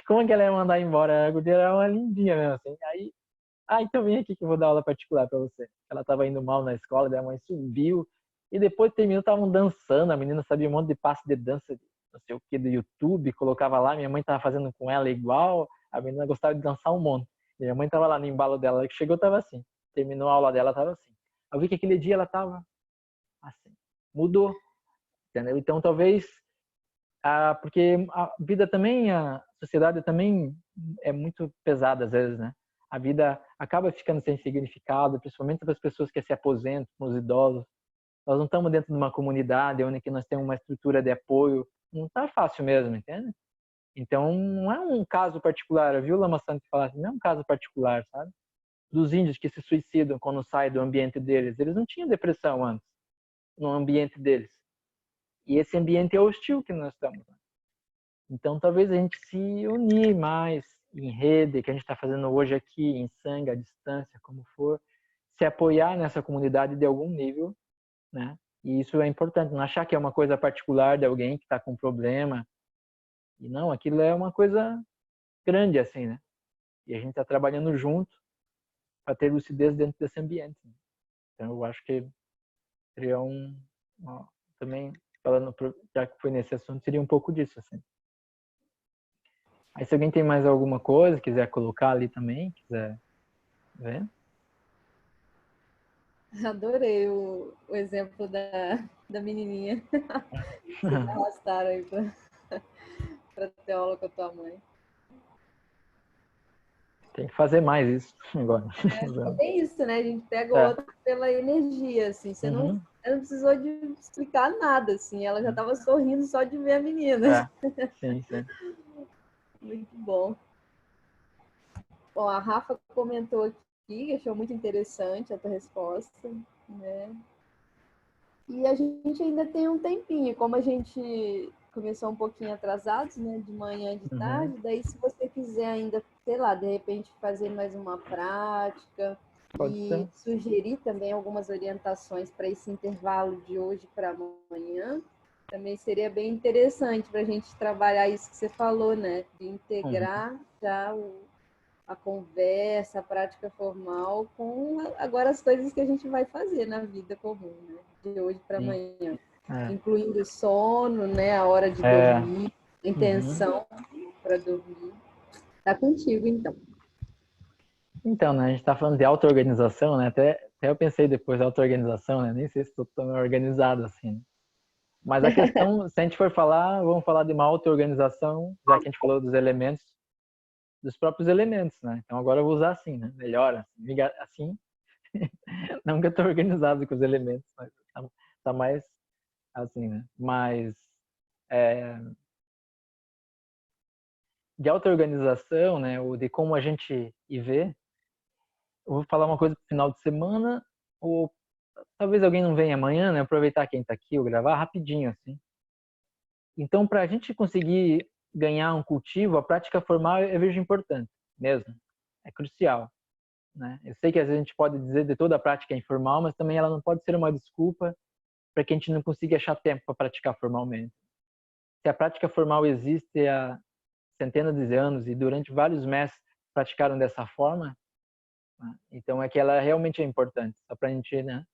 como que ela ia mandar embora? A guria era uma lindinha mesmo, assim. Aí, então vem aqui que eu vou dar aula particular pra você. Ela tava indo mal na escola, daí a mãe subiu. E depois terminou, estavam dançando. A menina sabia um monte de passo de dança, não sei o que, do YouTube. Colocava lá, minha mãe tava fazendo com ela igual. A menina gostava de dançar um monte. E minha mãe tava lá no embalo dela. Que chegou, tava assim. Terminou a aula dela, tava assim. Eu vi que aquele dia ela tava assim. Mudou, entendeu? Então talvez porque a vida também, a sociedade também é muito pesada às vezes, né? A vida acaba ficando sem significado, principalmente para as pessoas que se aposentam, os idosos. Nós não estamos dentro de uma comunidade onde que nós temos uma estrutura de apoio. Não está fácil mesmo, entende? Então, não é um caso particular. Eu vi o Lama Santo falar assim, não é um caso particular, sabe? Dos índios que se suicidam quando saem do ambiente deles. Eles não tinham depressão antes, no ambiente deles. E esse ambiente é hostil que nós estamos. Então, talvez a gente se unir mais em rede, que a gente está fazendo hoje aqui, em sangue, à distância, como for, se apoiar nessa comunidade de algum nível, né? E isso é importante, não achar que é uma coisa particular de alguém que está com problema. E não, aquilo é uma coisa grande, assim, né? E a gente está trabalhando junto para ter lucidez dentro desse ambiente. Né? Então, eu acho que seria também, falando, já que foi nesse assunto, seria um pouco disso, assim. Aí se alguém tem mais alguma coisa, quiser colocar ali também, quiser ver. Adorei o exemplo da menininha. Vocês arrastaram aí para ter aula com a tua mãe. Tem que fazer mais isso agora. É isso, né? A gente pega o outro pela energia, assim. Você não precisou de explicar nada, assim. Ela já estava sorrindo só de ver a menina. Sim, sim. Muito bom. Bom, a Rafa comentou aqui, achou muito interessante a tua resposta, né? E a gente ainda tem um tempinho, como a gente começou um pouquinho atrasados, né? De manhã e de tarde, daí se você quiser ainda, sei lá, de repente fazer mais uma prática e sugerir também algumas orientações para esse intervalo de hoje para amanhã, também seria bem interessante para a gente trabalhar isso que você falou, né? De integrar já a conversa, a prática formal com agora as coisas que a gente vai fazer na vida comum, né? De hoje para amanhã. Incluindo o sono, né? A hora de dormir, intenção para dormir. Tá contigo, então. Então, né, a gente está falando de auto-organização, né? Até eu pensei depois, auto-organização, né? Nem sei se estou tão organizado assim. Né? Mas a questão, se a gente for falar, vamos falar de uma auto-organização, já que a gente falou dos elementos, dos próprios elementos, né? Então agora eu vou usar assim, né? Melhor, assim. Não que eu estou organizado com os elementos, mas tá mais assim, né? Mas de auto-organização, né? Ou de como a gente vê. Eu vou falar uma coisa pro final de semana, ou talvez alguém não venha amanhã, né? Aproveitar quem está aqui, ou gravar rapidinho, assim. Então, para a gente conseguir ganhar um cultivo, a prática formal eu vejo importante, mesmo. É crucial. Né? Eu sei que às vezes a gente pode dizer de toda a prática é informal, mas também ela não pode ser uma desculpa para que a gente não consiga achar tempo para praticar formalmente. Se a prática formal existe há centenas de anos e durante vários mestres praticaram dessa forma, né? Então é que ela realmente é importante. Só para a gente, né?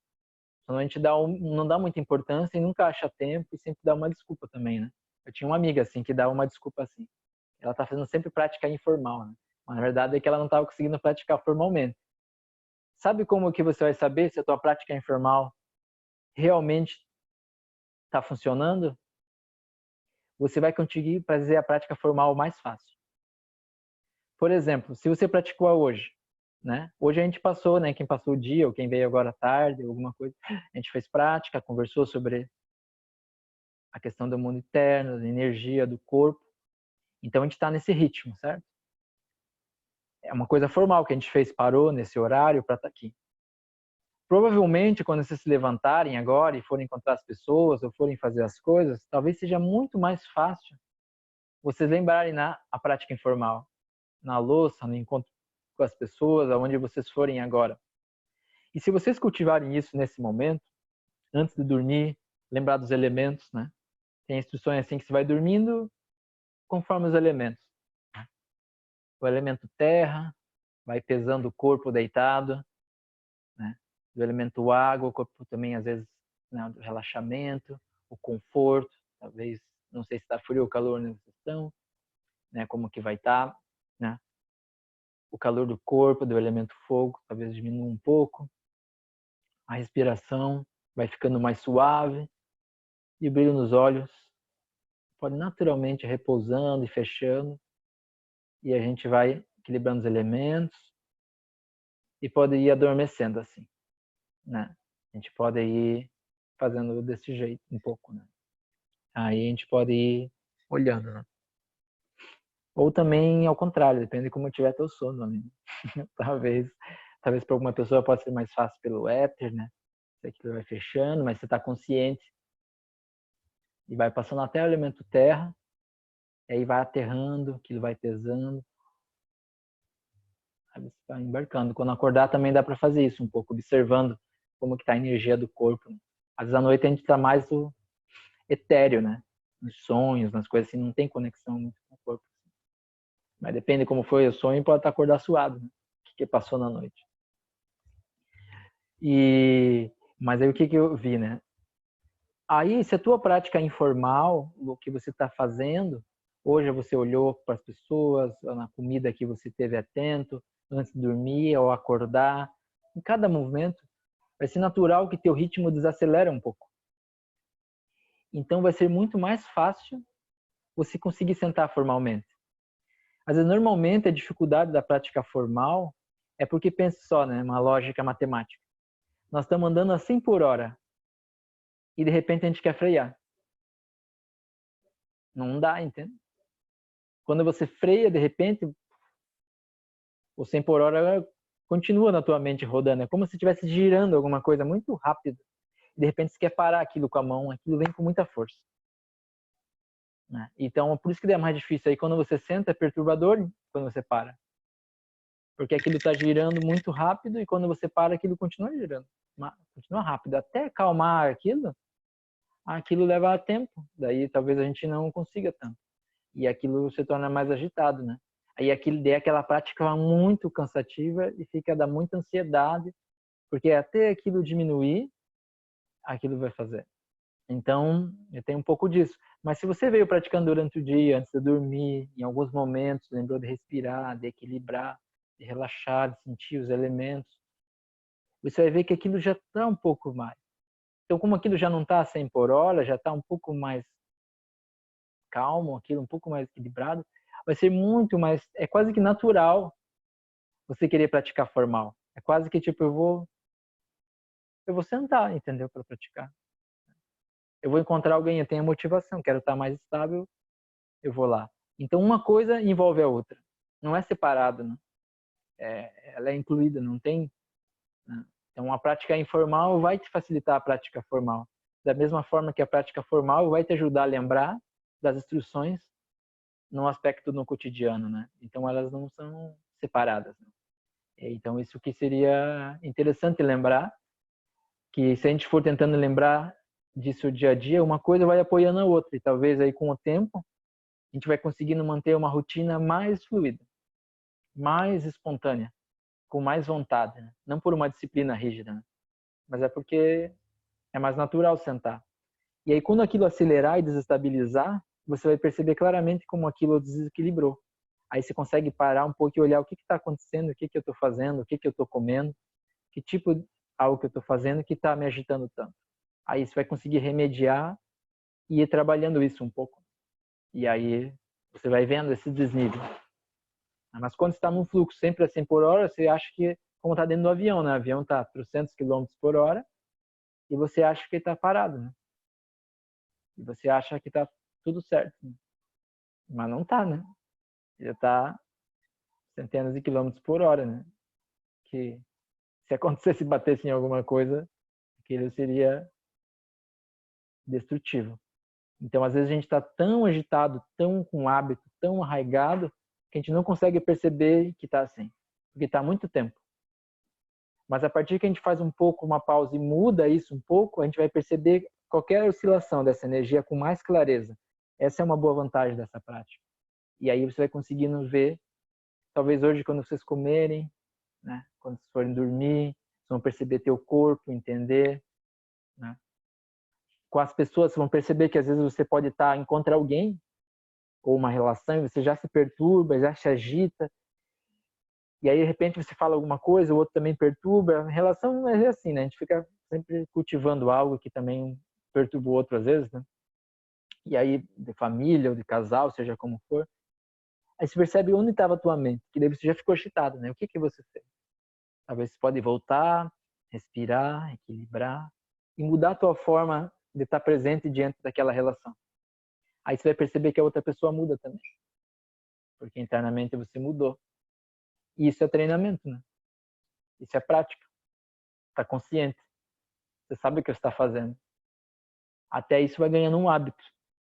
Senão a gente não dá muita importância e nunca acha tempo e sempre dá uma desculpa também, né? Eu tinha uma amiga assim que dava uma desculpa assim. Ela tá fazendo sempre prática informal, né? Mas na verdade é que ela não estava conseguindo praticar formalmente. Sabe como que você vai saber se a tua prática informal realmente está funcionando? Você vai conseguir fazer a prática formal mais fácil. Por exemplo, se você praticou hoje, né? Hoje a gente passou, né? Quem passou o dia ou quem veio agora à tarde, alguma coisa, a gente fez prática, conversou sobre a questão do mundo interno, da energia, do corpo. Então a gente está nesse ritmo, certo? É uma coisa formal que a gente fez, parou nesse horário para estar aqui. Provavelmente, quando vocês se levantarem agora e forem encontrar as pessoas ou forem fazer as coisas, talvez seja muito mais fácil vocês lembrarem a prática informal, na louça, no encontro com as pessoas, aonde vocês forem agora. E se vocês cultivarem isso nesse momento, antes de dormir, lembrar dos elementos, né? Tem instruções assim que você vai dormindo conforme os elementos. O elemento terra vai pesando o corpo deitado, né? O elemento água, o corpo também às vezes, né, o relaxamento, o conforto, talvez, não sei se está frio ou calor na questão, né? Como que vai estar, né? O calor do corpo, do elemento fogo, talvez diminua um pouco. A respiração vai ficando mais suave e o brilho nos olhos pode naturalmente repousando e fechando, e a gente vai equilibrando os elementos e pode ir adormecendo assim, né? A gente pode ir fazendo desse jeito um pouco, né? Aí a gente pode ir olhando, né? Ou também ao contrário, depende de como tiver teu sono, né? talvez para alguma pessoa pode ser mais fácil pelo éter, né? Isso aqui vai fechando, mas você está consciente e vai passando até o elemento terra, e aí vai aterrando, aquilo vai pesando, aí você vai embarcando. Quando acordar também dá para fazer isso um pouco, observando como que está a energia do corpo. Às vezes à noite a gente está mais o etéreo, né? Nos sonhos, nas coisas assim, não tem conexão muito com o corpo. Mas depende como foi o sonho, pode estar acordado suado, né? O que passou na noite. Mas aí o que eu vi, né? Aí, se a tua prática é informal, o que você está fazendo, hoje você olhou para as pessoas, na comida que você teve atento, antes de dormir, ao acordar, em cada movimento, vai ser natural que teu ritmo desacelera um pouco. Então, vai ser muito mais fácil você conseguir sentar formalmente. Às vezes, normalmente, a dificuldade da prática formal é porque, pensa só, né, uma lógica matemática. Nós estamos andando a 100 por hora e, de repente, a gente quer frear. Não dá, entende? Quando você freia, de repente, o 100 por hora continua na tua mente rodando. É como se estivesse girando alguma coisa muito rápido. De repente, você quer parar aquilo com a mão, aquilo vem com muita força. Então, por isso que é mais difícil. Aí, quando você senta, é perturbador quando você para. Porque aquilo está girando muito rápido e quando você para, aquilo continua girando. Continua rápido. Até acalmar aquilo leva tempo. Daí, talvez a gente não consiga tanto. E aquilo se torna mais agitado, né? Aí aquela prática muito cansativa e dá muita ansiedade, porque até aquilo diminuir, aquilo vai fazer. Então, tem um pouco disso. Mas se você veio praticando durante o dia, antes de dormir, em alguns momentos, lembrou de respirar, de equilibrar, de relaxar, de sentir os elementos, você vai ver que aquilo já está um pouco mais. Então, como aquilo já não está a 100 por hora, já está um pouco mais calmo, aquilo um pouco mais equilibrado, vai ser muito mais, é quase que natural você querer praticar formal. É quase que tipo, eu vou sentar, entendeu, para praticar. Eu vou encontrar alguém, eu tenho a motivação, quero estar mais estável, eu vou lá. Então uma coisa envolve a outra. Não é separado, né? Ela é incluída, não tem, né? Então a prática informal vai te facilitar a prática formal. Da mesma forma que a prática formal vai te ajudar a lembrar das instruções no aspecto no cotidiano, né? Então elas não são separadas, né? Então isso que seria interessante lembrar, que se a gente for tentando lembrar disso dia a dia, uma coisa vai apoiando a outra e talvez aí com o tempo a gente vai conseguindo manter uma rotina mais fluida, mais espontânea, com mais vontade, né? Não por uma disciplina rígida, né? Mas é porque é mais natural sentar. E aí quando aquilo acelerar e desestabilizar, você vai perceber claramente como aquilo desequilibrou. Aí você consegue parar um pouco e olhar o que está acontecendo, o que eu estou fazendo, o que eu estou comendo, que tipo de algo que eu estou fazendo que está me agitando tanto. Aí você vai conseguir remediar e ir trabalhando isso um pouco. E aí você vai vendo esse desnível. Mas quando você está num fluxo sempre a 100 por hora, você acha que, como está dentro do avião, né? O avião está a 300 km por hora e você acha que está parado, né? E você acha que está tudo certo. Né? Mas não está, né? Ele está centenas de quilômetros por hora, né? Que se acontecesse, batesse em alguma coisa, aquilo seria destrutivo. Então, às vezes a gente está tão agitado, tão com hábito, tão arraigado, que a gente não consegue perceber que está assim, porque está há muito tempo. Mas a partir que a gente faz um pouco uma pausa e muda isso um pouco, a gente vai perceber qualquer oscilação dessa energia com mais clareza. Essa é uma boa vantagem dessa prática. E aí você vai conseguindo ver, talvez hoje quando vocês comerem, né? Quando vocês forem dormir, vocês vão perceber teu corpo, entender, né? Com as pessoas, vocês vão perceber que às vezes você pode encontrar alguém ou uma relação e você já se perturba, já se agita, e aí de repente você fala alguma coisa, o outro também perturba. A relação é assim, né? A gente fica sempre cultivando algo que também perturba o outro às vezes, né? E aí de família ou de casal, seja como for, aí você percebe onde estava a tua mente, que daí você já ficou agitado, né? O que você fez? Talvez você pode voltar, respirar, equilibrar e mudar a tua forma de estar presente diante daquela relação. Aí você vai perceber que a outra pessoa muda também, porque internamente você mudou. E isso é treinamento, né? Isso é prática. Está consciente. Você sabe o que você está fazendo. Até isso vai ganhando um hábito.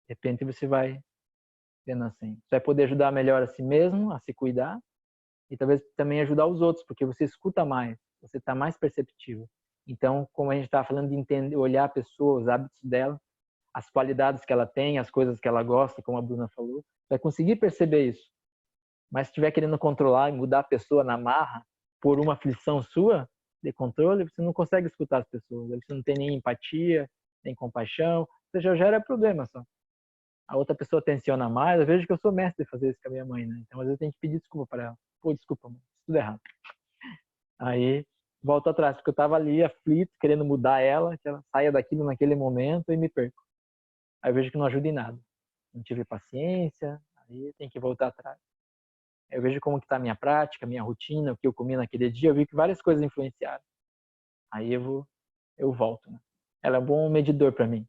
De repente você vai vendo assim. Você vai poder ajudar melhor a si mesmo, a se cuidar, e talvez também ajudar os outros, porque você escuta mais, você está mais perceptivo. Então, como a gente estava falando de entender, olhar a pessoa, os hábitos dela, as qualidades que ela tem, as coisas que ela gosta, como a Bruna falou, vai conseguir perceber isso. Mas se estiver querendo controlar e mudar a pessoa na marra por uma aflição sua de controle, você não consegue escutar as pessoas. Você não tem nem empatia, nem compaixão. Você já gera problema só. A outra pessoa tensiona mais. Eu vejo que eu sou mestre de fazer isso com a minha mãe, né? Então às vezes eu tenho que pedir desculpa para ela. Pô, desculpa, mãe, tudo errado. Aí volto atrás, porque eu estava ali aflito, querendo mudar ela, que ela saia daquilo naquele momento e me perco. Aí eu vejo que não ajuda em nada. Não tive paciência, aí tem que voltar atrás. Eu vejo como que está a minha prática, a minha rotina, o que eu comi naquele dia. Eu vi que várias coisas influenciaram. Aí eu volto. Né? Ela é um bom medidor para mim,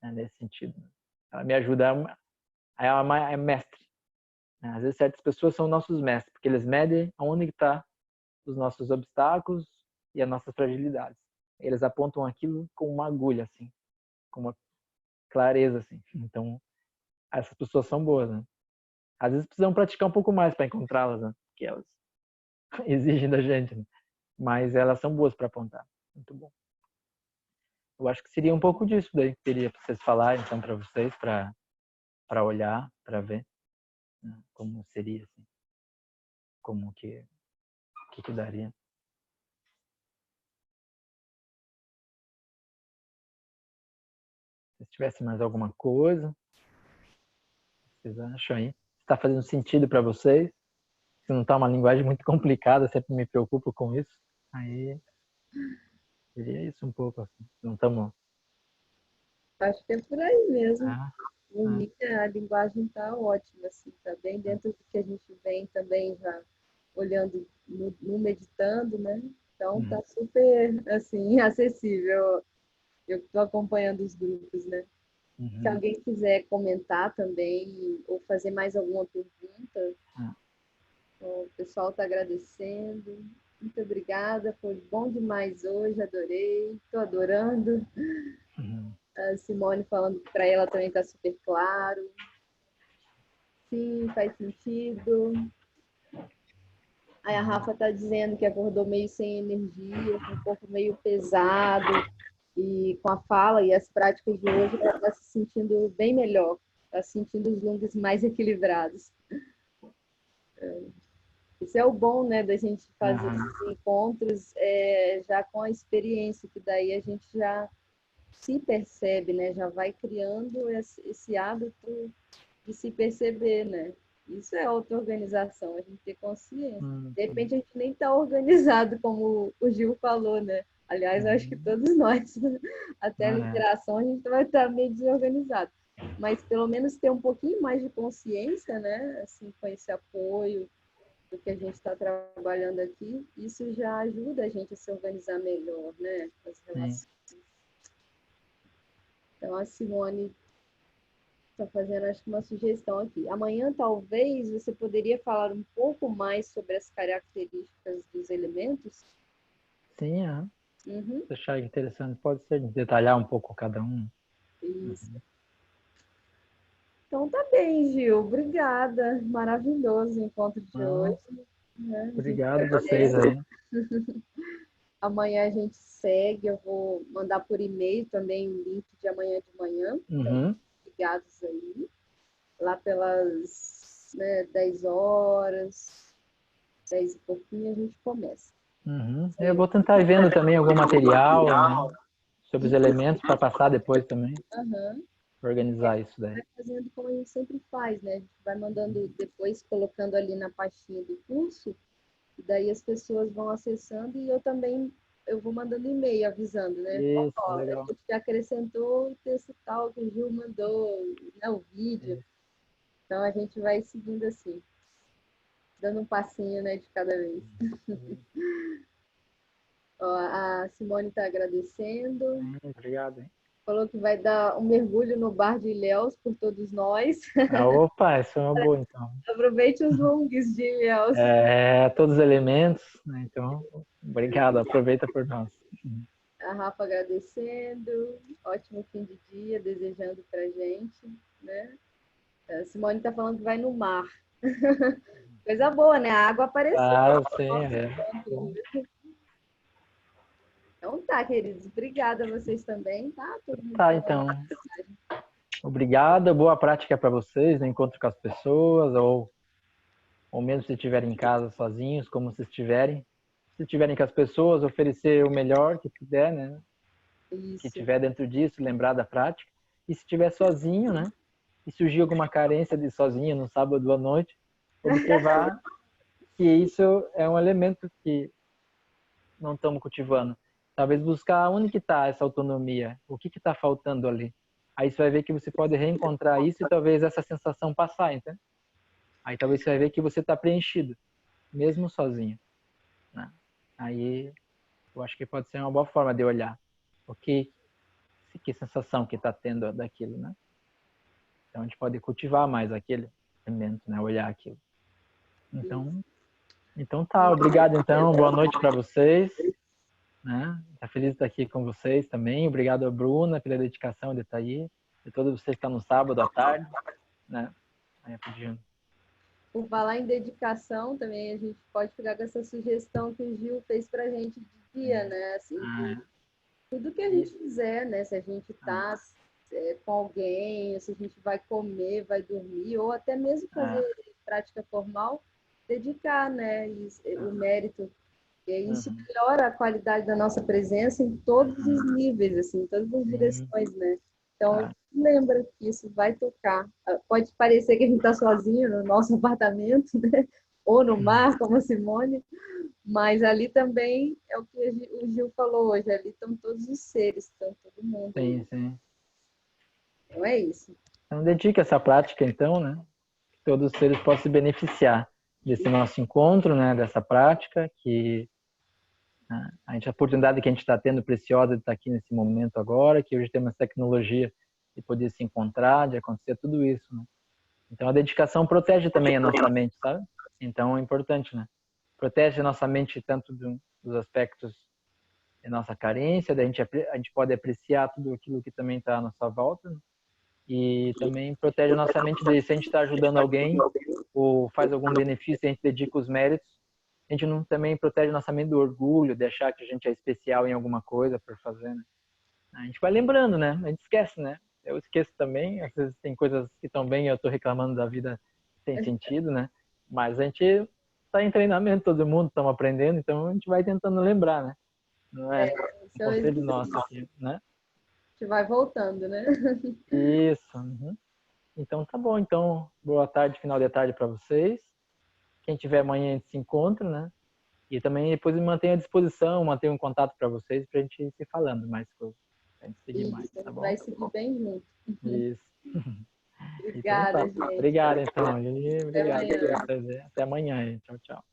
né? Nesse sentido. Né? Ela me ajuda. Ela é mestre. Né? Às vezes certas pessoas são nossos mestres, porque eles medem aonde está os nossos obstáculos e as nossas fragilidades. Eles apontam aquilo com uma agulha, assim, com uma clareza, assim. Então, essas pessoas são boas, né? Às vezes precisamos praticar um pouco mais para encontrá-las, né? Porque elas exigem da gente, né? Mas elas são boas para apontar. Muito bom. Eu acho que seria um pouco disso daí que teria para vocês falarem, então, para vocês, para olhar, para ver, né? Como seria, assim, como que daria. Se tivesse mais alguma coisa, vocês acham aí? Está fazendo sentido para vocês? Se não está uma linguagem muito complicada, sempre me preocupo com isso. Aí seria isso um pouco assim. Não estamos. Acho que é por aí mesmo. Ah, Por mim, a linguagem está ótima, assim, está bem dentro do que a gente vem também já olhando no meditando, né? Então tá super assim acessível. Eu estou acompanhando os grupos, né? Se alguém quiser comentar também ou fazer mais alguma pergunta, o pessoal está agradecendo. Muito obrigada, foi bom demais hoje, adorei, estou adorando. A Simone falando que para ela também está super claro. Sim, faz sentido. Aí a Rafa está dizendo que acordou meio sem energia, com o corpo meio pesado, e com a fala e as práticas de hoje ela está se sentindo bem melhor, está sentindo os lungs mais equilibrados. Isso é o bom, né, da gente fazer esses encontros já com a experiência, que daí a gente já se percebe, né, já vai criando esse hábito de se perceber, né? Isso é auto-organização, a gente ter consciência. De repente a gente nem está organizado, como o Gil falou, né? Aliás, eu acho que todos nós, até a liberação, a gente vai estar meio desorganizado. Mas pelo menos ter um pouquinho mais de consciência, né? Assim, com esse apoio do que a gente está trabalhando aqui, isso já ajuda a gente a se organizar melhor, né? As relações. Então, a Simone está fazendo, acho que uma sugestão aqui. Amanhã, talvez, você poderia falar um pouco mais sobre as características dos elementos? Sim, se achar interessante, pode ser detalhar um pouco cada um. Isso. Então, tá bem, Gil. Obrigada. Maravilhoso o encontro de hoje. Né? Obrigado a vocês aí. Amanhã a gente segue, eu vou mandar por e-mail também o link de amanhã de manhã. Então, ligados aí. Lá pelas 10 horas, 10 e pouquinho, a gente começa. Eu vou tentar ir vendo também algum material, né, sobre os elementos para passar depois também, organizar isso daí. Vai fazendo como a gente sempre faz, né? A gente vai mandando depois, colocando ali na pastinha do curso, e daí as pessoas vão acessando e eu vou mandando e-mail avisando, né? Isso, Ó, a legal. gente já acrescentou o texto tal que o Gil mandou, né, o vídeo. Então a gente vai seguindo assim, dando um passinho, né, de cada vez. Ó, a Simone está agradecendo. Obrigado, hein? Falou que vai dar um mergulho no bar de Ilhéus por todos nós. Opa, isso é uma boa, então. Aproveite os lungs de Ilhéus. Todos os elementos, né? Então, obrigado, aproveita por nós. A Rafa agradecendo. Ótimo fim de dia, desejando pra gente, né? A Simone está falando que vai no mar. Coisa boa, né? A água apareceu. Claro, sim, Então tá, queridos. Obrigada a vocês também, tá? Todo mundo Tá, então. Obrigado, boa prática para vocês, no encontro com as pessoas, ou mesmo se estiverem em casa sozinhos, como se estiverem. Se estiverem com as pessoas, oferecer o melhor que puder, né? Isso. Que tiver dentro disso, lembrar da prática. E se estiver sozinho, né? E surgir alguma carência de sozinho no sábado à noite, observar que isso é um elemento que não estamos cultivando. Talvez buscar onde que está essa autonomia, o que está faltando ali. Aí você vai ver que você pode reencontrar isso e talvez essa sensação passar, entende? Aí talvez você vai ver que você está preenchido, mesmo sozinho, né? Aí eu acho que pode ser uma boa forma de olhar o que sensação que está tendo daquilo, né? Então a gente pode cultivar mais aquele elemento, né? Olhar aquilo. Então tá, obrigado então, boa noite para vocês, né? Tá feliz de estar aqui com vocês também. Obrigado a Bruna pela dedicação de estar aí, e todos vocês que estão no sábado à tarde, né? Aí pedindo. Por falar em dedicação, também a gente pode pegar com essa sugestão que o Gil fez pra gente de dia, né? Assim, tudo que a gente fizer, né? Se a gente tá com alguém, se a gente vai comer, vai dormir, ou até mesmo fazer prática formal, dedicar, né? O mérito. E isso melhora a qualidade da nossa presença em todos os níveis, assim, em todas as direções, né? Então, lembra que isso vai tocar. Pode parecer que a gente está sozinho no nosso apartamento, né? Ou no mar, como a Simone, mas ali também é o que o Gil falou hoje, ali estão todos os seres, estão todo mundo. Sim, sim. Então é isso. Então dedique essa prática, então, né? Que todos os seres possam se beneficiar desse nosso encontro, né? Dessa prática, que a oportunidade que a gente está tendo preciosa de estar aqui nesse momento agora, que hoje temos tecnologia de poder se encontrar, de acontecer tudo isso, né? Então a dedicação protege também a nossa mente, sabe? Então é importante, né? Protege a nossa mente tanto dos aspectos de nossa carência, a gente pode apreciar tudo aquilo que também está à nossa volta, né? E também protege a nossa mente de se a gente está ajudando alguém ou faz algum benefício, a gente dedica os méritos, a gente não também protege a nossa mente do orgulho, de achar que a gente é especial em alguma coisa por fazer, né? A gente vai lembrando, né? A gente esquece, né? Eu esqueço também, às vezes tem coisas que estão bem, eu estou reclamando da vida sem sentido, né? Mas a gente está em treinamento, todo mundo, estamos aprendendo, então a gente vai tentando lembrar, né? Não é um conselho nosso aqui, né? A gente vai voltando, né? Isso. Então tá bom, então boa tarde, final de tarde para vocês. Quem tiver amanhã a gente se encontra, né? E também depois me mantenha à disposição, mantenha um contato para vocês para a gente ir se falando mais coisas. Pra gente seguir mais, tá bom? Vai seguir bem junto. Isso. Obrigada, então, tá. gente. Obrigado, então. E obrigado. Até amanhã. Até amanhã. Tchau, tchau.